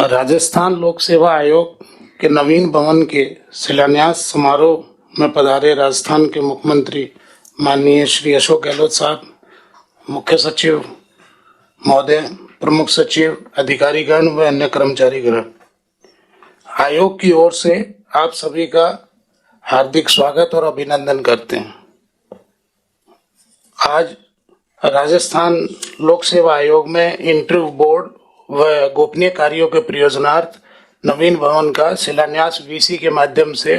राजस्थान लोक सेवा आयोग के नवीन भवन के शिलान्यास समारोह में पधारे राजस्थान के मुख्यमंत्री माननीय श्री अशोक गहलोत साहब, मुख्य सचिव महोदय, प्रमुख सचिव, अधिकारीगण व अन्य कर्मचारीगण, आयोग की ओर से आप सभी का हार्दिक स्वागत और अभिनंदन करते हैं। आज राजस्थान लोक सेवा आयोग में इंटरव्यू बोर्ड व गोपनीय कार्यों के प्रयोजनार्थ नवीन भवन का शिलान्यास वीसी के माध्यम से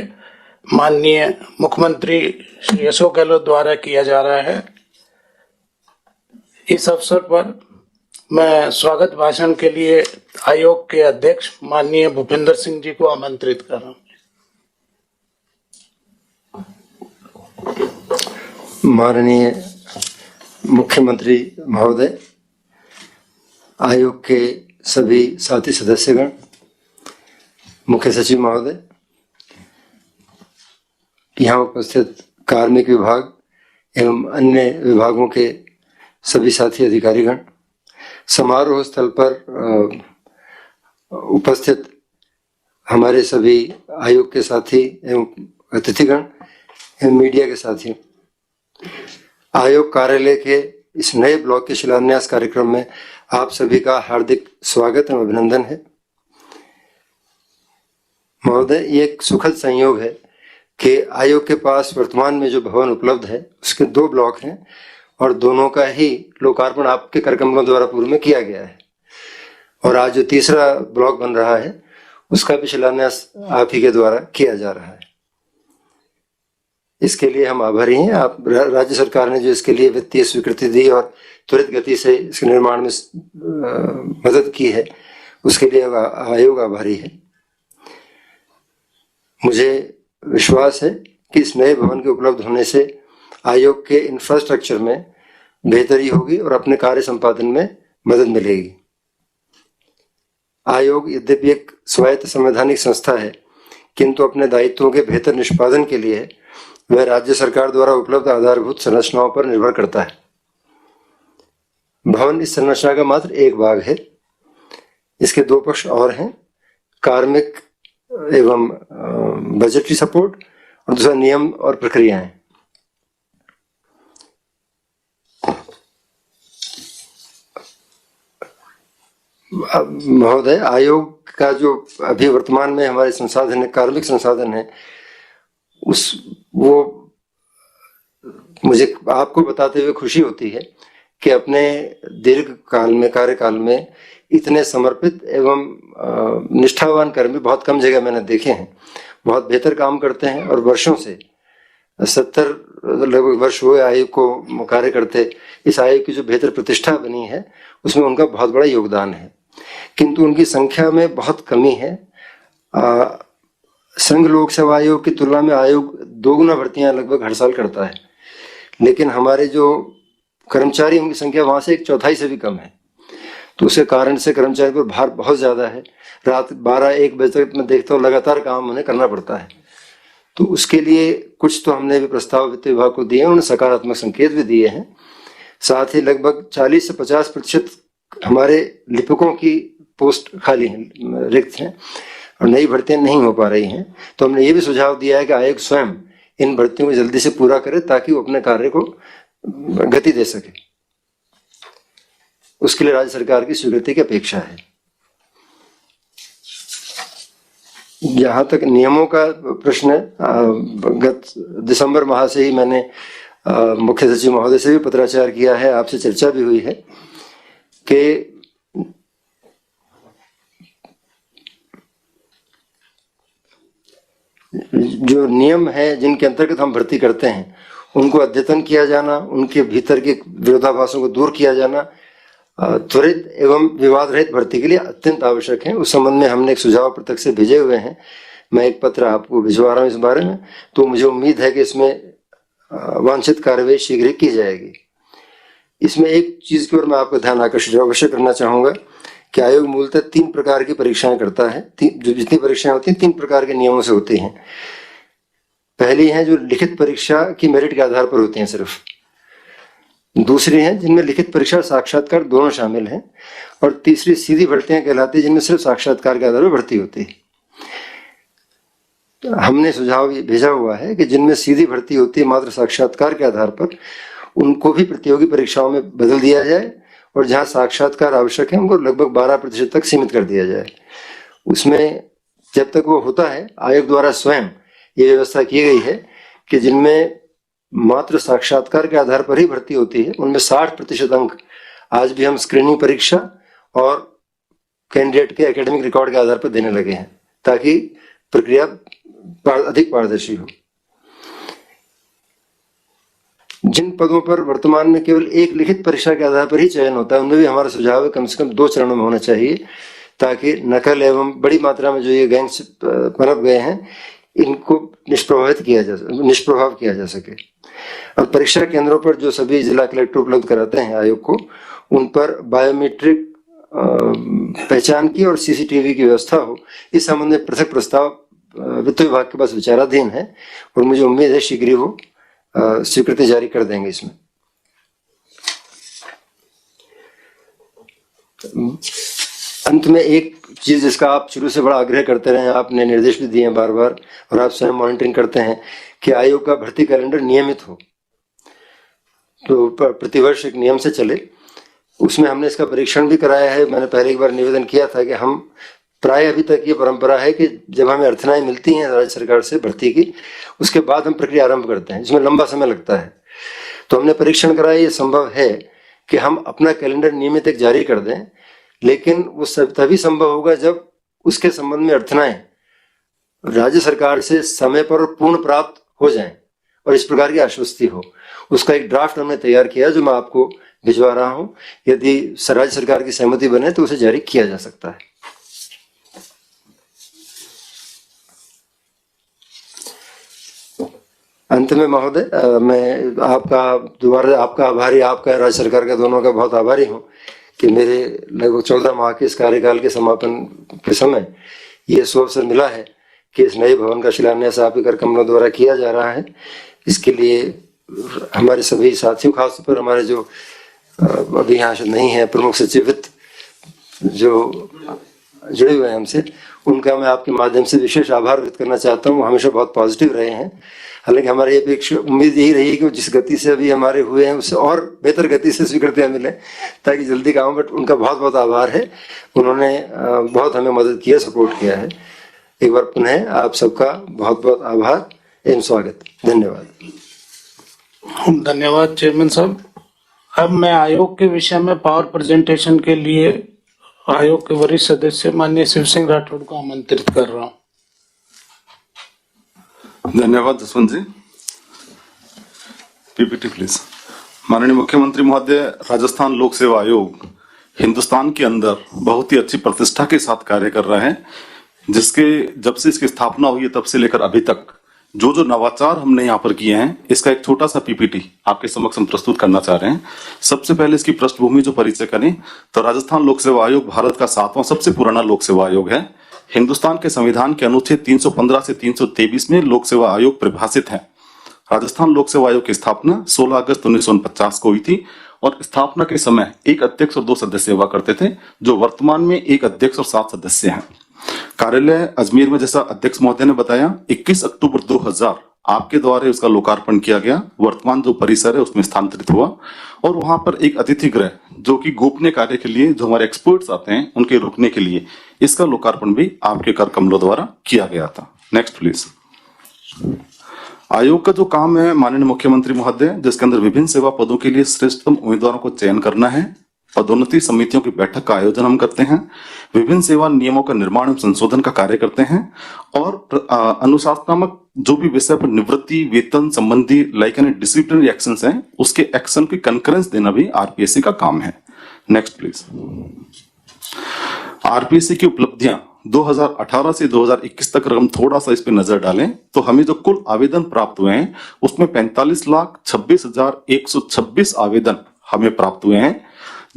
माननीय मुख्यमंत्री श्री अशोक गहलोत द्वारा किया जा रहा है। इस अवसर पर मैं स्वागत भाषण के लिए आयोग के अध्यक्ष माननीय भूपेंद्र सिंह जी को आमंत्रित कर रहा हूँ। माननीय मुख्यमंत्री महोदय, आयोग के सभी साथी सदस्यगण, मुख्य सचिव महोदय, यहाँ उपस्थित कार्मिक विभाग एवं अन्य विभागों के सभी साथी अधिकारीगण, समारोह स्थल पर उपस्थित हमारे सभी आयोग के साथी एवं अतिथिगण एवं मीडिया के साथी, आयोग कार्यालय के इस नए ब्लॉक के शिलान्यास कार्यक्रम में आप सभी का हार्दिक स्वागत एवं अभिनंदन है। महोदय, ये एक सुखद संयोग है कि आयोग के पास वर्तमान में जो भवन उपलब्ध है उसके 2 ब्लॉक हैं और दोनों का ही लोकार्पण आपके करकमलों द्वारा पूर्व में किया गया है, और आज जो तीसरा ब्लॉक बन रहा है उसका भी शिलान्यास आप ही के द्वारा किया जा रहा है। इसके लिए हम आभारी हैं। आप राज्य सरकार ने जो इसके लिए वित्तीय स्वीकृति दी और त्वरित गति से इसके निर्माण में मदद की है, उसके लिए आयोग आभारी है। मुझे विश्वास है कि इस नए भवन के उपलब्ध होने से आयोग के इंफ्रास्ट्रक्चर में बेहतरी होगी और अपने कार्य संपादन में मदद मिलेगी। आयोग यद्यपि एक स्वायत्त संवैधानिक संस्था है, किंतु अपने दायित्वों के बेहतर निष्पादन के लिए वह राज्य सरकार द्वारा उपलब्ध आधारभूत संरचनाओं पर निर्भर करता है। भवन इस संरचना का मात्र एक भाग है। इसके 2 पक्ष और हैं, कार्मिक एवं बजटरी सपोर्ट, और दूसरा नियम और प्रक्रियाएं। महोदय, आयोग का जो अभी वर्तमान में हमारे संसाधन है, कार्मिक संसाधन है, वो मुझे आपको बताते हुए खुशी होती है कि अपने दीर्घ काल में, कार्यकाल में इतने समर्पित एवं निष्ठावान कर्मी बहुत कम जगह मैंने देखे हैं। बहुत बेहतर काम करते हैं और वर्षों से 70 लगभग वर्ष हुए आयोग को कार्य करते। इस आयोग की जो बेहतर प्रतिष्ठा बनी है उसमें उनका बहुत बड़ा योगदान है, किंतु उनकी संख्या में बहुत कमी है। संघ लोक सेवा आयोग की तुलना में आयोग 2 गुना भर्तियां लगभग हर साल करता है, लेकिन हमारे जो कर्मचारी उनकी संख्या वहां से 1/4 से भी कम है। तो उसके कारण से कर्मचारी पर भार बहुत ज्यादा है। रात 12-1 बजे तक मैं देखता हूँ लगातार काम उन्हें करना पड़ता है। तो उसके लिए कुछ तो हमने भी प्रस्ताव वित्त विभाग को दिए, उन्हें सकारात्मक संकेत भी दिए हैं। साथ ही लगभग 40 से 50% हमारे लिपिकों की पोस्ट खाली हैं, रिक्त हैं और नई भर्तियां नहीं हो पा रही हैं। तो हमने ये भी सुझाव दिया है कि आयोग स्वयं इन भर्तियों को जल्दी से पूरा करे ताकि वो अपने कार्य को गति दे सके। उसके लिए राज्य सरकार की स्वीकृति की अपेक्षा है। जहां तक नियमों का प्रश्न है, गत दिसंबर माह से ही मैंने मुख्य सचिव महोदय से भी पत्राचार किया है, आपसे चर्चा भी हुई है कि जो नियम है जिनके अंतर्गत हम भर्ती करते हैं उनको अद्यतन किया जाना, उनके भीतर के विरोधाभासों को दूर किया जाना त्वरित एवं विवाद रहित भर्ती के लिए अत्यंत आवश्यक है। उस संबंध में हमने एक सुझाव प्रत्यक से भेजे हुए हैं। मैं एक पत्र आपको भिजवा रहा हूँ इस बारे में। तो मुझे उम्मीद है कि इसमें वांछित कार्रवाई शीघ्र ही की जाएगी। इसमें एक चीज की ओर मैं आपका ध्यान आकर्षित अवश्य करना चाहूंगा कि आयोग मूलतः 3 प्रकार की परीक्षाएं करता है। जो जितनी परीक्षाएं होती हैं 3 प्रकार के नियमों से होती हैं। पहली है जो लिखित परीक्षा की मेरिट के आधार पर होती हैं सिर्फ, दूसरी हैं जिनमें लिखित परीक्षा और साक्षात्कार दोनों शामिल हैं, और तीसरी सीधी भर्तियां कहलाती है जिनमें सिर्फ साक्षात्कार के आधार पर भर्ती होती है। हमने सुझाव ये भेजा हुआ है कि जिनमें सीधी भर्ती होती है मात्र साक्षात्कार के आधार पर, उनको भी प्रतियोगी परीक्षाओं में बदल दिया जाए, और जहां साक्षात्कार आवश्यक है उनको लगभग 12% तक सीमित कर दिया जाए। उसमें जब तक वो होता है, आयोग द्वारा स्वयं ये व्यवस्था की गई है कि जिनमें मात्र साक्षात्कार के आधार पर ही भर्ती होती है उनमें 60% अंक आज भी हम स्क्रीनिंग परीक्षा और कैंडिडेट के एकेडमिक रिकॉर्ड के आधार पर देने लगे हैं, ताकि प्रक्रिया अधिक पारदर्शी हो। जिन पदों पर वर्तमान में केवल एक लिखित परीक्षा के आधार पर ही चयन होता है, उनमें भी हमारा सुझाव है कम से कम 2 चरणों में होना चाहिए, ताकि नकल एवं बड़ी मात्रा में जो ये गैंग्स पनप गए हैं इनको निष्प्रभाव किया जा सके। और परीक्षा केंद्रों पर जो सभी जिला कलेक्टर उपलब्ध कराते हैं आयोग को, उन पर बायोमेट्रिक पहचान की और सीसीटीवी की व्यवस्था हो, इस संबंध में पृथक प्रस्ताव वित्त विभाग के पास विचाराधीन है, और मुझे उम्मीद है शीघ्र ही वो स्वीकृति जारी कर देंगे इसमें। अंत में एक चीज जिसका आप शुरू से बड़ा आग्रह करते रहे, आपने निर्देश भी दिए हैं बार बार, और आप स्वयं मॉनिटरिंग करते हैं कि आयोग का भर्ती कैलेंडर नियमित हो, तो प्रतिवर्ष एक नियम से चले। उसमें हमने इसका परीक्षण भी कराया है। मैंने पहले एक बार निवेदन किया था कि हम प्राय अभी तक ये परंपरा है कि जब हमें अर्थनाएं मिलती हैं राज्य सरकार से भर्ती की, उसके बाद हम प्रक्रिया आरंभ करते हैं, जिसमें लंबा समय लगता है। तो हमने परीक्षण कराया, ये संभव है कि हम अपना कैलेंडर नियमित एक जारी कर दें, लेकिन वो तभी संभव होगा जब उसके संबंध में अर्थनाएं राज्य सरकार से समय पर पूर्ण प्राप्त हो जाएं और इस प्रकार की आश्वस्ति हो। उसका एक ड्राफ्ट हमने तैयार किया जो मैं आपको भिजवा रहा हूं। यदि राज्य सरकार की सहमति बने तो उसे जारी किया जा सकता है। अंत में महोदय, मैं दोबारा आपका आभारी, आपका राज्य सरकार का दोनों का बहुत आभारी हूं कि मेरे लगभग 14 माह के इस कार्यकाल के समापन के समय ये अवसर मिला है कि इस नए भवन का शिलान्यास आपके कर कमलों द्वारा किया जा रहा है। इसके लिए हमारे सभी साथियों, खासतौर पर हमारे जो अभी यहाँ नहीं है प्रमुख सचिव वित्त जो जुड़े हुए हैं हमसे, उनका मैं आपके माध्यम से विशेष आभार व्यक्त करना चाहता हूँ। वो हमेशा बहुत पॉजिटिव रहे हैं। हालांकि हमारी अपेक्षा उम्मीद यही रही है कि जिस गति से अभी हमारे हुए हैं उससे और बेहतर गति से स्वीकृतियां मिले ताकि जल्दी काम। बट उनका बहुत बहुत आभार है, उन्होंने बहुत हमें मदद किया, सपोर्ट किया है। एक बार पुनः आप सबका बहुत बहुत आभार एवं स्वागत। धन्यवाद। धन्यवाद चेयरमैन साहब। अब मैं आयोग के विषय में पावर प्रेजेंटेशन के लिए आयोग के वरिष्ठ सदस्य माननीय शिव सिंह राठौड़ को आमंत्रित कर रहा हूँ। धन्यवाद जसवंत जी। PPT please. माननीय मुख्यमंत्री महोदय, राजस्थान लोक सेवा आयोग हिंदुस्तान के अंदर बहुत ही अच्छी प्रतिष्ठा के साथ कार्य कर रहा है, जिसके जब से इसकी स्थापना हुई है तब से लेकर अभी तक जो जो नवाचार हमने यहाँ पर किए हैं, इसका एक छोटा सा पीपीटी आपके समक्ष हम प्रस्तुत करना चाह रहे हैं। सबसे पहले इसकी पृष्ठभूमि जो परिचय करें तो राजस्थान लोक सेवा आयोग भारत का 7वां सबसे पुराना लोक सेवा आयोग है। हिंदुस्तान के संविधान के अनुच्छेद 315 से 323 में लोक सेवा आयोग परिभाषित है। राजस्थान लोक सेवा आयोग की स्थापना 16 अगस्त 1949 को हुई थी और स्थापना के समय एक अध्यक्ष और 2 सदस्य हुआ करते थे, जो वर्तमान में एक अध्यक्ष और 7 सदस्य हैं। कार्यालय अजमेर में, जैसा अध्यक्ष महोदय ने बताया, 21 अक्टूबर 2000 आपके द्वारा उसका लोकार्पण किया गया। वर्तमान जो परिसर है उसमें स्थानांतरित हुआ और वहां पर एक अतिथि गृह जो कि गोपनीय कार्य के लिए जो हमारे एक्सपर्ट्स आते हैं उनके रुकने के लिए, इसका लोकार्पण भी आपके कर कमलों द्वारा किया गया था। Next please. आयोग का जो काम है माननीय मुख्यमंत्री महोदय, जिसके अंदर विभिन्न सेवा पदों के लिए श्रेष्ठतम उम्मीदवारों को चयन करना है, पदोन्नति समितियों की बैठक का आयोजन हम करते हैं, विभिन्न सेवा नियमों का निर्माण एवं संशोधन का कार्य करते हैं और अनुशासनात्मक जो भी विषय पर निवृत्ति वेतन संबंधी लाइक एंड डिसिप्लिनरी एक्शंस हैं, उसके एक्शन की कंकरेंस देना भी आरपीएससी का काम है। Next please. आरपीएससी की उपलब्धियां 2018 से 2021 तक हम थोड़ा सा इस पे नजर डालें तो हमें जो कुल आवेदन प्राप्त हुए हैं उसमें 45,26,126 आवेदन हमें प्राप्त हुए हैं।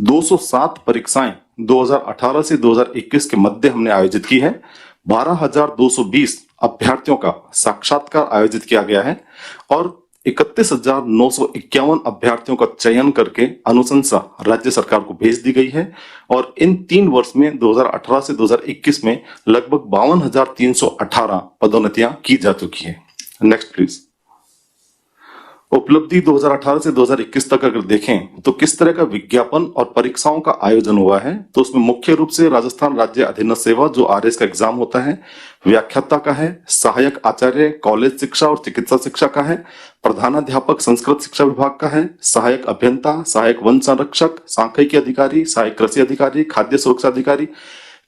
207 परीक्षाएं 2018 से 2021 के मध्य हमने आयोजित की है। 12,220 अभ्यर्थियों का साक्षात्कार आयोजित किया गया है और 31,951 अभ्यर्थियों का चयन करके अनुशंसा राज्य सरकार को भेज दी गई है और इन 3 वर्ष में 2018 से 2021 में लगभग 52,318 पदोन्नतियां की जा चुकी है। Next please. उपलब्धि 2018 से 2021 तक अगर देखें तो किस तरह का विज्ञापन और परीक्षाओं का आयोजन हुआ है, तो उसमें मुख्य रूप से राजस्थान राज्य अधीनस्थ सेवा जो आरएस का एग्जाम होता है, व्याख्याता का है, सहायक आचार्य कॉलेज शिक्षा और चिकित्सा शिक्षा का है, प्रधानाध्यापक संस्कृत शिक्षा विभाग का है, सहायक अभियंता, सहायक वन संरक्षक, सांख्यिकी अधिकारी, सहायक कृषि अधिकारी, खाद्य सुरक्षा अधिकारी,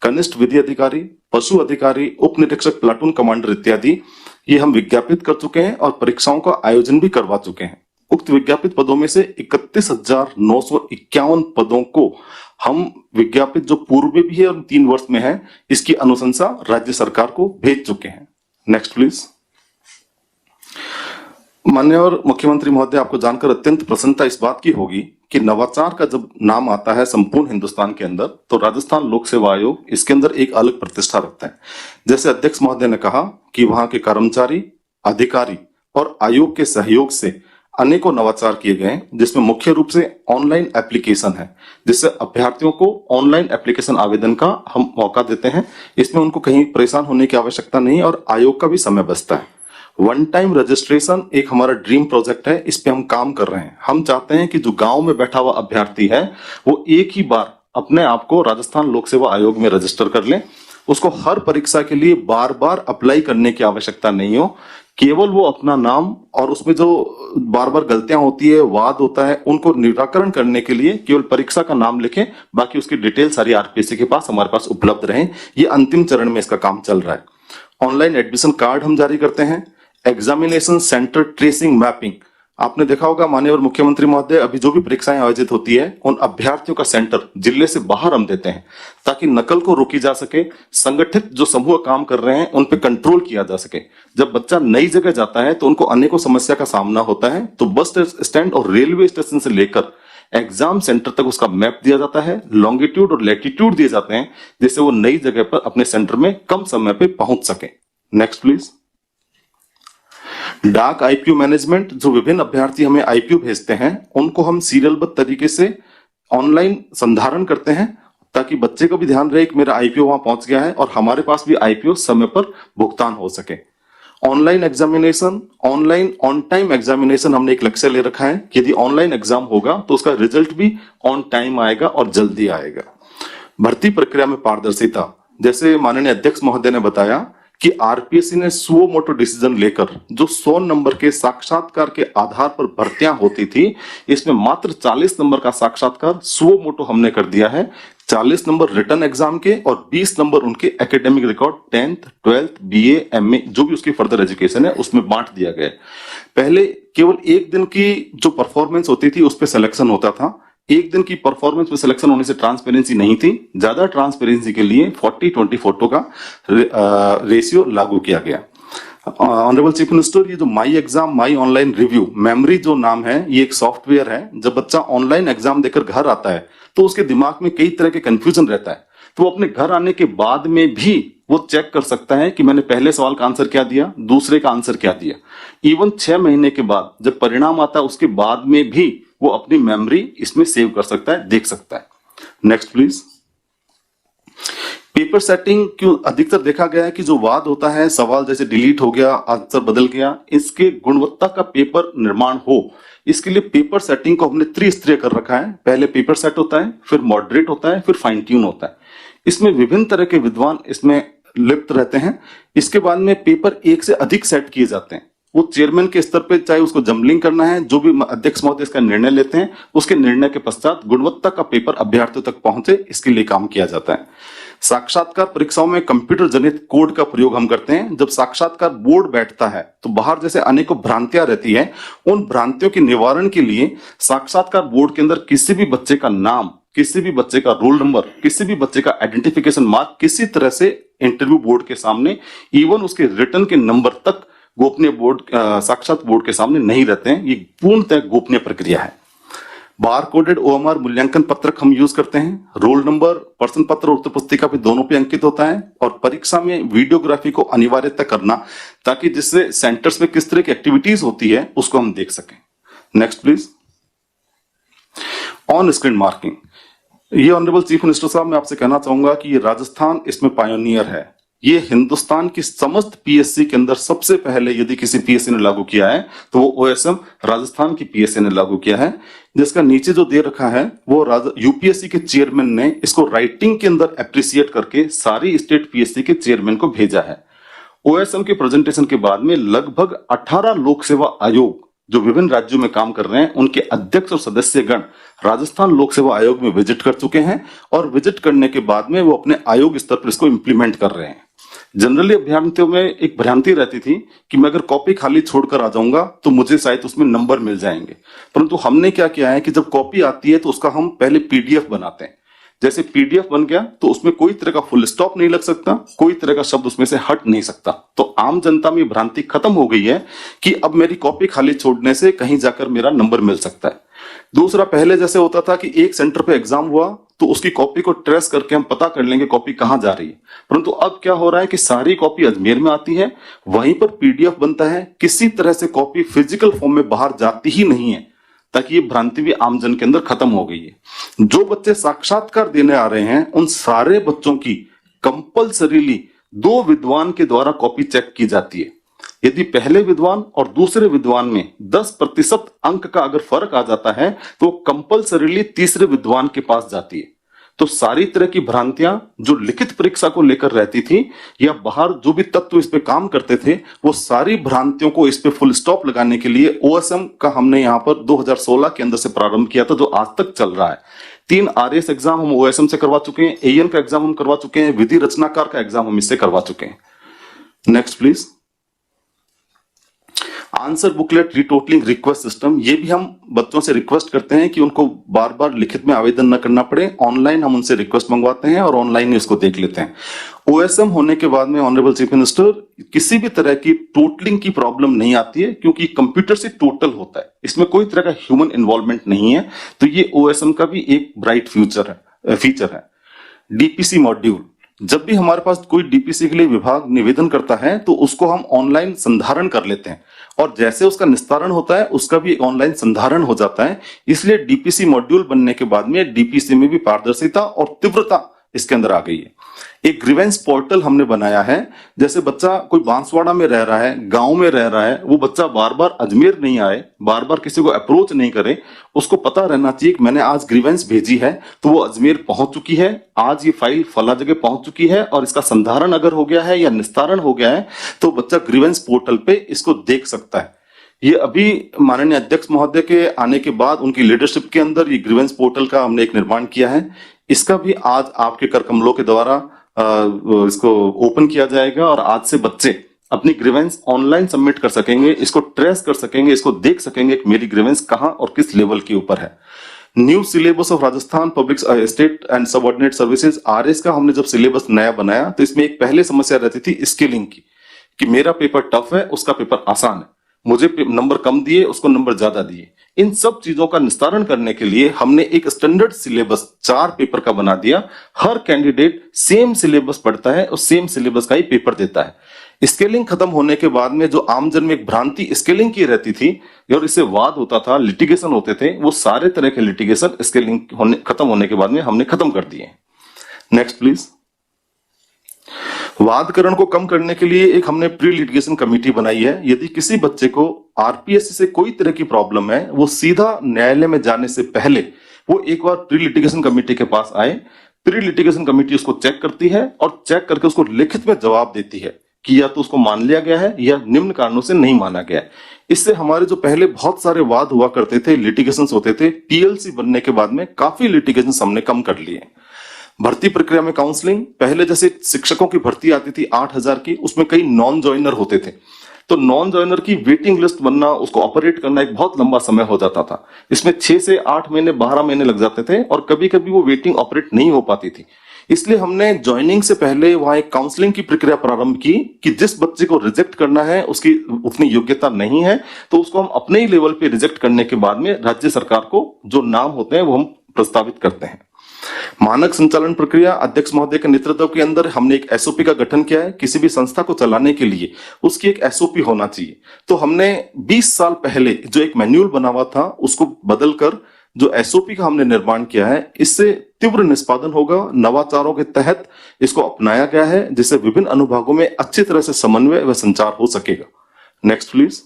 कनिष्ठ विधि अधिकारी, पशु अधिकारी, उप निरीक्षक, प्लाटून कमांडर इत्यादि ये हम विज्ञापित कर चुके हैं और परीक्षाओं का आयोजन भी करवा चुके हैं। उक्त विज्ञापित पदों में से 31,951 पदों को हम विज्ञापित जो पूर्व में भी है और 3 वर्ष में है, इसकी अनुशंसा राज्य सरकार को भेज चुके हैं। Next please. माननीय मुख्यमंत्री महोदय, आपको जानकर अत्यंत प्रसन्नता इस बात की होगी कि नवाचार का जब नाम आता है संपूर्ण हिंदुस्तान के अंदर, तो राजस्थान लोक सेवा आयोग इसके अंदर एक अलग प्रतिष्ठा रखता है। जैसे अध्यक्ष महोदय ने कहा कि वहां के कर्मचारी, अधिकारी और आयोग के सहयोग से अनेकों नवाचार किए गए, जिसमें मुख्य रूप से ऑनलाइन एप्लीकेशन है, जिससे अभ्यर्थियों को ऑनलाइन एप्लीकेशन आवेदन का हम मौका देते हैं। इसमें उनको कहीं परेशान होने की आवश्यकता नहीं और आयोग का भी समय बचता है। वन टाइम रजिस्ट्रेशन एक हमारा ड्रीम प्रोजेक्ट है, इस पे हम काम कर रहे हैं। हम चाहते हैं कि जो गांव में बैठा हुआ अभ्यर्थी है वो एक ही बार अपने आप को राजस्थान लोक सेवा आयोग में रजिस्टर कर ले, उसको हर परीक्षा के लिए बार बार अप्लाई करने की आवश्यकता नहीं हो। केवल वो अपना नाम और उसमें जो बार बार गलतियां होती है, वाद होता है, उनको निराकरण करने के लिए केवल परीक्षा का नाम लिखें, बाकी उसकी डिटेल सारी आरपीएससी के पास हमारे पास उपलब्ध रहे। ये अंतिम चरण में इसका काम चल रहा है। ऑनलाइन एडमिशन कार्ड हम जारी करते हैं। एग्जामिनेशन सेंटर ट्रेसिंग मैपिंग, आपने देखा होगा माननीय मुख्यमंत्री महोदय, अभी जो भी परीक्षाएं आयोजित होती है उन अभ्यर्थियों का सेंटर जिले से बाहर हम देते हैं ताकि नकल को रोकी जा सके। संगठित जो समूह काम कर रहे हैं उन पे कंट्रोल किया जा सके। जब बच्चा नई जगह जाता है तो उनको अनेकों समस्या का सामना होता है, तो बस स्टैंड और रेलवे स्टेशन से लेकर एग्जाम सेंटर तक उसका मैप दिया जाता है, लॉन्गिट्यूड और लैटिट्यूड दिए जाते हैं, जिससे वो नई जगह पर अपने सेंटर में कम समय पे पहुंच सके। Next please. डाक आईपीओ मैनेजमेंट, जो विभिन्न अभ्यर्थी हमें आईपीओ भेजते हैं उनको हम सीरियलबद्ध तरीके से ऑनलाइन संधारण करते हैं ताकि बच्चे को भी ध्यान रहे कि मेरा आईपीओ वहां पहुंच गया है और हमारे पास भी आईपीओ समय पर भुगतान हो सके। Online examination, online on time examination हमने एक लक्ष्य ले रखा है कि यदि ऑनलाइन एग्जाम होगा तो उसका रिजल्ट भी ऑन टाइम आएगा और जल्दी आएगा। भर्ती प्रक्रिया में पारदर्शिता, जैसे माननीय अध्यक्ष महोदय ने बताया कि आरपीएससी ने सुओ मोटो डिसीजन लेकर जो 100 नंबर के साक्षात्कार के आधार पर भर्तियां होती थी, इसमें मात्र 40 नंबर का साक्षात्कार सुओ मोटो हमने कर दिया है। 40 नंबर रिटर्न एग्जाम के और 20 नंबर उनके academic record 10th, 12th, BA, MA जो भी उसकी फर्दर एजुकेशन है उसमें बांट दिया गया। पहले केवल एक दिन की जो परफॉर्मेंस होती थी उस पर सिलेक्शन होता था। एक दिन की परफॉर्मेंस में सिलेक्शन होने से ट्रांसपेरेंसी नहीं थी। ज्यादा ट्रांसपेरेंसी के लिए 40-20 फोटो का रेशियो लागू किया गया। ऑनरेबल चीफ मिनिस्टर, ये जो my exam my online review memory जो नाम है, ये एक सॉफ्टवेयर है। जब बच्चा ऑनलाइन एग्जाम देकर घर आता है तो उसके दिमाग में कई तरह के कंफ्यूजन रहता है, तो वो अपने घर आने के बाद में भी वो चेक कर सकता है कि मैंने पहले सवाल का आंसर क्या दिया, दूसरे का आंसर क्या दिया। इवन 6 महीने के बाद जब परिणाम आता है उसके बाद में भी वो अपनी मेमोरी इसमें सेव कर सकता है, देख सकता है। Next please. पेपर सेटिंग क्यों अधिकतर देखा गया है कि जो वाद होता है, सवाल जैसे डिलीट हो गया, आंसर बदल गया, इसके गुणवत्ता का पेपर निर्माण हो, इसके लिए पेपर सेटिंग को हमने त्रिस्तरीय कर रखा है। पहले पेपर सेट होता है, फिर मॉडरेट होता है, फिर फाइन ट्यून होता है। इसमें विभिन्न तरह के विद्वान इसमें लिप्त रहते हैं। इसके बाद में पेपर एक से अधिक सेट किए जाते हैं। वो चेयरमैन के स्तर पे चाहे उसको जम्बलिंग करना है, जो भी अध्यक्ष महोदय इसका निर्णय लेते हैं, उसके निर्णय के पश्चात गुणवत्ता का पेपर अभ्यर्थियों तक पहुंचे, इसके लिए काम किया जाता है। साक्षात्कार परीक्षाओं में कंप्यूटर जनित कोड का प्रयोग हम करते हैं। जब साक्षात्कार बोर्ड बैठता है तो बाहर जैसे अनेकों भ्रांतियां रहती है, उन भ्रांतियों के निवारण के लिए साक्षात्कार बोर्ड के अंदर किसी भी बच्चे का नाम, किसी भी बच्चे का रोल नंबर, किसी भी बच्चे का आइडेंटिफिकेशन मार्क किसी तरह से इंटरव्यू बोर्ड के सामने, इवन उसके रिटर्न के नंबर तक गोपनीय बोर्ड, साक्षात बोर्ड के सामने नहीं रहते हैं। ये पूर्णतः गोपनीय प्रक्रिया है। बार कोडेड ओएमआर मूल्यांकन पत्रक हम यूज करते हैं। रोल नंबर, प्रश्न पत्र और उत्तर पुस्तिका भी दोनों पे अंकित होता है। और परीक्षा में वीडियोग्राफी को अनिवार्यता करना, ताकि जिससे सेंटर्स में किस तरह की एक्टिविटीज होती है उसको हम देख सकें। Next please. On screen marking, ये ऑनरेबल चीफ मिनिस्टर साहब, मैं आपसे कहना चाहूंगा कि ये राजस्थान इसमें पायोनियर है। ये हिंदुस्तान की समस्त पीएससी के अंदर सबसे पहले यदि किसी पीएससी ने लागू किया है तो वो ओएसएम राजस्थान की पीएससी ने लागू किया है, जिसका नीचे जो दे रखा है वो यूपीएससी के चेयरमैन ने इसको राइटिंग के अंदर एप्रिसिएट करके सारी स्टेट पीएससी के चेयरमैन को भेजा है। ओएसएम के प्रेजेंटेशन के बाद में लगभग 18 लोक सेवा आयोग जो विभिन्न राज्यों में काम कर रहे हैं, उनके अध्यक्ष और सदस्यगण राजस्थान लोक सेवा आयोग में विजिट कर चुके हैं और विजिट करने के बाद में वो अपने आयोग स्तर पर इसको इंप्लीमेंट कर रहे हैं। जनरली अभ्यर्थियों में एक भ्रांति रहती थी कि मैं अगर कॉपी खाली छोड़कर आ जाऊंगा तो मुझे शायद उसमें नंबर मिल जाएंगे, परंतु हमने क्या किया है कि जब कॉपी आती है तो उसका हम पहले पीडीएफ बनाते हैं। जैसे पीडीएफ बन गया तो उसमें कोई तरह का फुल स्टॉप नहीं लग सकता, कोई तरह का शब्द उसमें से हट नहीं सकता। तो आम जनता में भ्रांति खत्म हो गई है कि अब मेरी कॉपी खाली छोड़ने से कहीं जाकर मेरा नंबर मिल सकता है। दूसरा, पहले जैसे होता था कि एक सेंटर पे एग्जाम हुआ तो उसकी कॉपी को ट्रेस करके हम पता कर लेंगे कॉपी कहां जा रही है, परंतु अब क्या हो रहा है कि सारी कॉपी अजमेर में आती है, वहीं पर पीडीएफ बनता है, किसी तरह से कॉपी फिजिकल फॉर्म में बाहर जाती ही नहीं है, ताकि ये भ्रांति भी आम जन के अंदर खत्म हो गई है। जो बच्चे साक्षात्कार देने आ रहे हैं उन सारे बच्चों की कंपल्सरीली 2 विद्वान के द्वारा कॉपी चेक की जाती है। यदि पहले विद्वान और दूसरे विद्वान में 10% अंक का अगर फर्क आ जाता है तो कंपल्सरीली तीसरे विद्वान के पास जाती है। तो सारी तरह की भ्रांतियां जो लिखित परीक्षा को लेकर रहती थी या बाहर जो भी तत्व इस पे काम करते थे, वो सारी भ्रांतियों को इस पे फुल स्टॉप लगाने के लिए ओएसएम का हमने यहाँ पर 2016 के अंदर से प्रारंभ किया था, जो आज तक चल रहा है। 3 आरएस एग्जाम हम ओएसएम से करवा चुके हैं, एएन का एग्जाम हम करवा चुके हैं, विधि रचनाकार का एग्जाम हम इससे करवा चुके हैं। Next please. Answer booklet retotalling request system, ये भी हम बच्चों से रिक्वेस्ट करते हैं कि उनको बार बार लिखित में आवेदन न करना पड़े, ऑनलाइन हम उनसे रिक्वेस्ट मंगवाते हैं और ऑनलाइन ही इसको देख लेते हैं। ओएसएम होने के बाद में ऑनरेबल चीफ मिनिस्टर किसी भी तरह की टोटलिंग की प्रॉब्लम नहीं आती है, क्योंकि कंप्यूटर से टोटल होता है, इसमें कोई तरह का ह्यूमन इन्वॉल्वमेंट नहीं है। तो ये ओएसएम का भी एक ब्राइट फीचर है। डीपीसी मॉड्यूल, जब भी हमारे पास कोई डीपीसी के लिए विभाग निवेदन करता है तो उसको हम ऑनलाइन संधारण कर लेते हैं और जैसे उसका निस्तारण होता है उसका भी ऑनलाइन संधारण हो जाता है। इसलिए डीपीसी मॉड्यूल बनने के बाद में डीपीसी में भी पारदर्शिता और तीव्रता इसके अंदर आ गई है। एक ग्रीवेंस पोर्टल हमने बनाया है, जैसे बच्चा कोई बांसवाड़ा में रह रहा है, गांव में रह रहा है, वो बच्चा बार बार अजमेर नहीं आए, बार बार किसी को अप्रोच नहीं करे, उसको पता रहना चाहिए कि मैंने आज ग्रीवेंस भेजी है तो वो अजमेर पहुंच चुकी है, आज ये फाइल फला जगह पहुंच चुकी है और इसका संधारण अगर हो गया है या निस्तारण हो गया है तो बच्चा ग्रीवेंस पोर्टल पे इसको देख सकता है। ये अभी माननीय अध्यक्ष महोदय के आने के बाद उनकी लीडरशिप के अंदर ये ग्रीवेंस पोर्टल का हमने एक निर्माण किया है। इसका भी आज आपके कर कमलों के द्वारा इसको ओपन किया जाएगा और आज से बच्चे अपनी ग्रीवेंस ऑनलाइन सबमिट कर सकेंगे, इसको ट्रेस कर सकेंगे, इसको देख सकेंगे कि मेरी ग्रीवेंस कहां और किस लेवल के ऊपर है। New syllabus of Rajasthan public state and subordinate services RS का हमने जब सिलेबस नया बनाया तो इसमें एक पहले समस्या रहती थी स्केलिंग की, कि मेरा पेपर टफ है उसका पेपर आसान है, मुझे नंबर कम दिए उसको नंबर ज्यादा दिए। इन सब चीजों का निस्तारण करने के लिए हमने एक स्टैंडर्ड सिलेबस 4 पेपर का बना दिया। हर कैंडिडेट सेम सिलेबस पढ़ता है और सेम सिलेबस का ही पेपर देता है। स्केलिंग खत्म होने के बाद में जो आमजन में एक भ्रांति स्केलिंग की रहती थी और इससे वाद होता था, लिटिगेशन होते थे, वो सारे तरह के लिटिगेशन स्केलिंग खत्म होने के बाद में हमने खत्म कर दिए। Next please. वादकरण को कम करने के लिए एक हमने प्री लिटिगेशन कमेटी बनाई है। यदि किसी बच्चे को आरपीएससी से कोई तरह की प्रॉब्लम है, वो सीधा न्यायालय में जाने से पहले वो एक बार प्री लिटिगेशन कमेटी के पास आए। प्री लिटिगेशन कमेटी उसको चेक करती है और चेक करके उसको लिखित में जवाब देती है कि या तो उसको मान लिया गया है या निम्न कारणों से नहीं माना गया है। इससे हमारे जो पहले बहुत सारे वाद हुआ करते थे, लिटिगेशन होते थे, पीएलसी बनने के बाद में काफी लिटिगेशन हमने कम कर लिए। भर्ती प्रक्रिया में काउंसलिंग, पहले जैसे शिक्षकों की भर्ती आती थी 8000 की, उसमें कई नॉन ज्वाइनर होते थे, तो नॉन ज्वाइनर की वेटिंग लिस्ट बनना, उसको ऑपरेट करना एक बहुत लंबा समय हो जाता था। इसमें 6 से 8 महीने 12 महीने लग जाते थे और कभी कभी वो वेटिंग ऑपरेट नहीं हो पाती थी। इसलिए हमने ज्वाइनिंग से पहले वहां एक काउंसलिंग की प्रक्रिया प्रारंभ की कि जिस बच्चे को रिजेक्ट करना है उसकी उतनी योग्यता नहीं है तो उसको हम अपने ही लेवल पे रिजेक्ट करने के बाद में राज्य सरकार को जो नाम होते हैं वो हम प्रस्तावित करते हैं। मानक संचालन प्रक्रिया अध्यक्ष महोदय के नेतृत्व के अंदर हमने एक एसओपी का गठन किया है। किसी भी संस्था को चलाने के लिए उसकी एक एसओपी होना चाहिए। तो हमने 20 साल पहले जो एक मैन्युअल बना हुआ था उसको बदलकर जो एसओपी का हमने निर्माण किया है, इससे तीव्र निष्पादन होगा। नवाचारों के तहत इसको अपनाया गया है जिससे विभिन्न अनुभागों में अच्छी तरह से समन्वय व संचार हो सकेगा। Next please.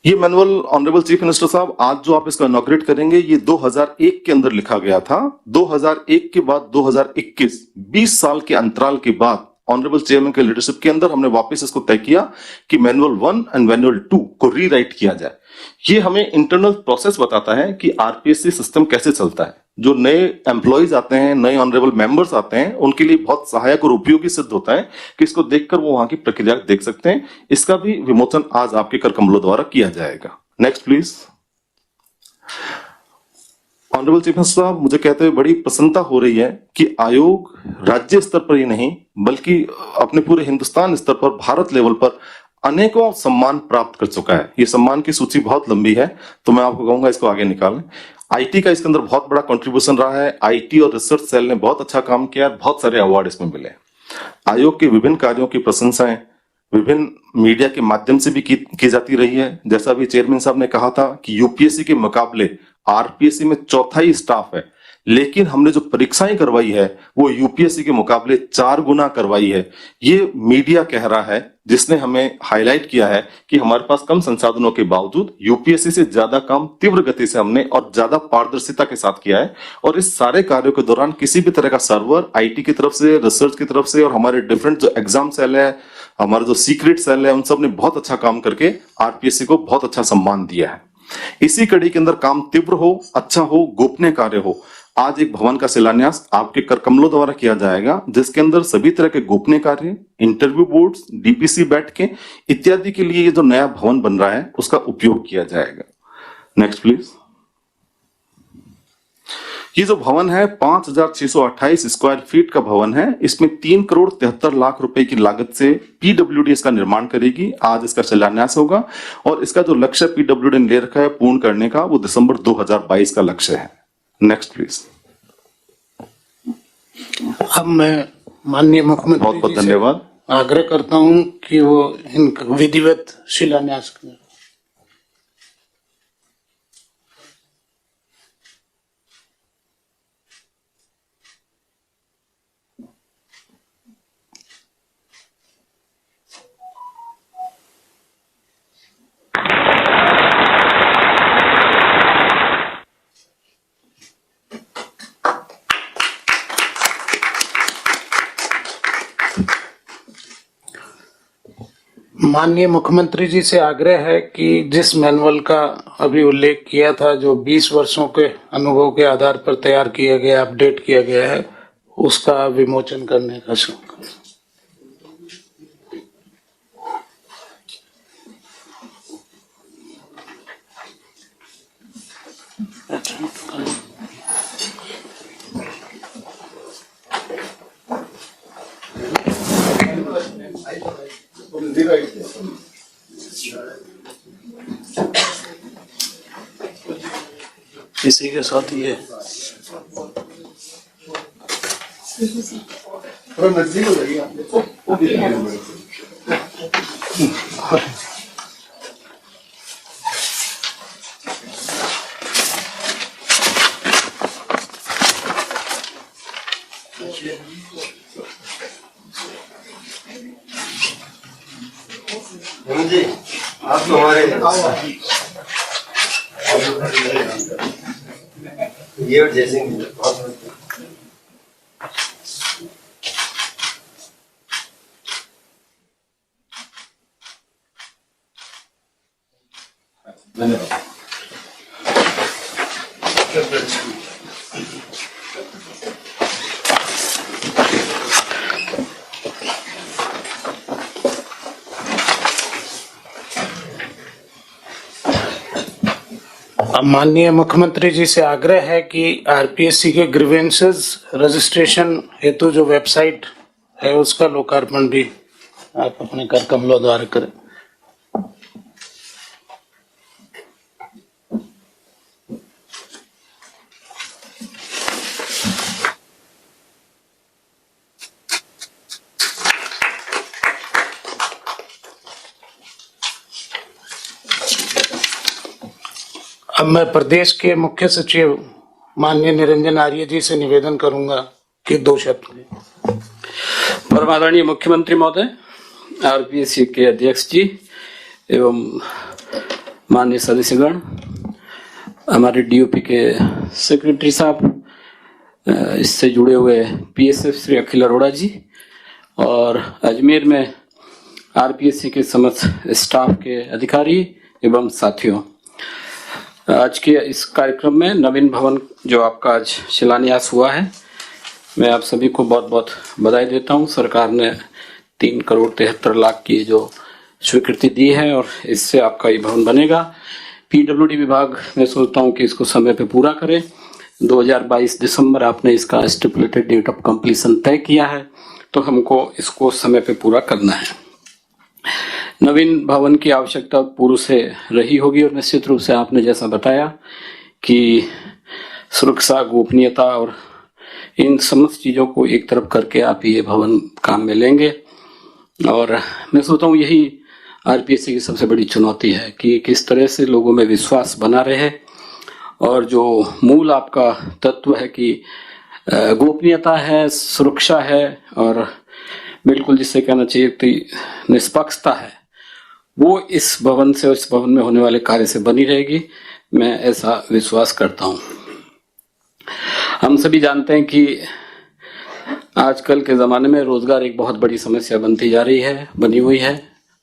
ये मैनुअल ऑनरेबल चीफ मिनिस्टर साहब आज जो आप इसका इनॉग्रेट करेंगे ये 2001 के अंदर लिखा गया था। 2001 के बाद 2021 20 साल के अंतराल के बाद ऑनरेबल चेयरमैन के लीडरशिप के अंदर हमने वापस इसको तय किया कि मैनुअल 1 एंड मैनुअल 2 को रीराइट किया जाए। ये हमें इंटरनल प्रोसेस बताता है कि आरपीएससी सिस्टम कैसे चलता है। जो नए एम्प्लॉयज आते हैं, नए ऑनरेबल मेंबर्स आते हैं, उनके लिए बहुत सहायक और उपयोगी सिद्ध होता है कि इसको देखकर वो वहां की प्रक्रिया देख सकते हैं। इसका भी विमोचन आज आपके कर कमलों द्वारा किया जाएगा। Next please. Honourable chief minister साहब, मुझे कहते हुए बड़ी प्रसन्नता हो रही है कि आयोग राज्य स्तर पर ही नहीं बल्कि अपने पूरे हिंदुस्तान स्तर पर, भारत लेवल पर अनेकों सम्मान प्राप्त कर चुका है। ये सम्मान की सूची बहुत लंबी है तो मैं आपको कहूंगा इसको आगे निकालें। आईटी का इसके अंदर बहुत बड़ा कंट्रीब्यूशन रहा है। आईटी और रिसर्च सेल ने बहुत अच्छा काम किया, बहुत सारे अवार्ड इसमें मिले। आयोग के विभिन्न कार्यों की प्रशंसाएं विभिन्न मीडिया के माध्यम से भी की जाती रही है। जैसा भी चेयरमैन साहब ने कहा था कि यूपीएससी के मुकाबले आरपीएससी में चौथा ही स्टाफ है, लेकिन हमने जो परीक्षाएं करवाई है वो यूपीएससी के मुकाबले 4 गुना करवाई है। ये मीडिया कह रहा है जिसने हमें हाईलाइट किया है कि हमारे पास कम संसाधनों के बावजूद यूपीएससी से ज्यादा काम तीव्र गति से हमने और ज्यादा पारदर्शिता के साथ किया है। और इस सारे कार्यों के दौरान किसी भी तरह का सर्वर आईटी की तरफ से, रिसर्च की तरफ से और हमारे डिफरेंट जो एग्जाम सेल है, हमारा जो सीक्रेट सेल है, उन सब ने बहुत अच्छा काम करके आरपीएससी को बहुत अच्छा सम्मान दिया है। इसी कड़ी के अंदर काम तीव्र हो, अच्छा हो, गोपनीय कार्य हो। आज एक भवन का शिलान्यास आपके कर कमलों द्वारा किया जाएगा जिसके अंदर सभी तरह के गोपनीय कार्य, इंटरव्यू बोर्ड्स, डीपीसी बैठकें इत्यादि के लिए ये जो नया भवन बन रहा है उसका उपयोग किया जाएगा। Next please. ये जो भवन है 5628 स्क्वायर फीट का भवन है। इसमें 3 करोड़ 73 लाख रुपए की लागत से पीडब्ल्यूडी इसका निर्माण करेगी। आज इसका शिलान्यास होगा और इसका जो लक्ष्य पीडब्ल्यूडी ने ले रखा है पूर्ण करने का, वो दिसंबर 2022 का लक्ष्य है। Next please. अब मैं माननीय मुख्यमंत्री बहुत बहुत जी से धन्यवाद। आग्रह करता हूं कि वो इनका विधिवत शिलान्यास करें। माननीय मुख्यमंत्री जी से आग्रह है कि जिस मैनुअल का अभी उल्लेख किया था, जो 20 वर्षों के अनुभव के आधार पर तैयार किया गया, अपडेट किया गया है, उसका विमोचन करने का शुभ। इसी के साथ ये जी, आप तो हमारे ये और जैसे धन्यवाद। अब माननीय मुख्यमंत्री जी से आग्रह है कि आरपीएससी के ग्रीवेंसेस रजिस्ट्रेशन हेतु जो वेबसाइट है उसका लोकार्पण भी आप अपने कर कमलों द्वारा करें। अब मैं प्रदेश के मुख्य सचिव माननीय निरंजन आर्य जी से निवेदन करूंगा कि 2 शब्द। परमादरणीय मुख्यमंत्री महोदय, आरपीएससी के अध्यक्ष जी एवं माननीय सदस्यगण, हमारे डीओपी के सेक्रेटरी साहब, इससे जुड़े हुए पीएसएफ श्री अखिल अरोड़ा जी और अजमेर में आरपीएससी के समस्त स्टाफ के अधिकारी एवं साथियों, आज के इस कार्यक्रम में नवीन भवन जो आपका आज शिलान्यास हुआ है, मैं आप सभी को बहुत बहुत बधाई देता हूं। सरकार ने 3 करोड़ 73 लाख की जो स्वीकृति दी है और इससे आपका ये भवन बनेगा। पीडब्ल्यूडी विभाग मैं सोचता हूं कि इसको समय पे पूरा करे। 2022 दिसंबर आपने इसका स्टिपुलेटेड डेट ऑफ कंप्लीशन तय किया है, तो हमको इसको समय पे पूरा करना है। नवीन भवन की आवश्यकता पूर्व से रही होगी और निश्चित रूप से आपने जैसा बताया कि सुरक्षा, गोपनीयता और इन समस्त चीजों को एक तरफ करके आप ये भवन काम में लेंगे। और मैं सोचता हूँ यही आरपीएससी की सबसे बड़ी चुनौती है कि किस तरह से लोगों में विश्वास बना रहे और जो मूल आपका तत्व है कि गोपनीयता है, सुरक्षा है और बिल्कुल जिससे कहना चाहिए कि निष्पक्षता है, वो इस भवन से और इस भवन में होने वाले कार्य से बनी रहेगी। मैं ऐसा विश्वास करता हूं। हम सभी जानते हैं कि आजकल के ज़माने में रोजगार एक बहुत बड़ी समस्या बनती जा रही है, बनी हुई है,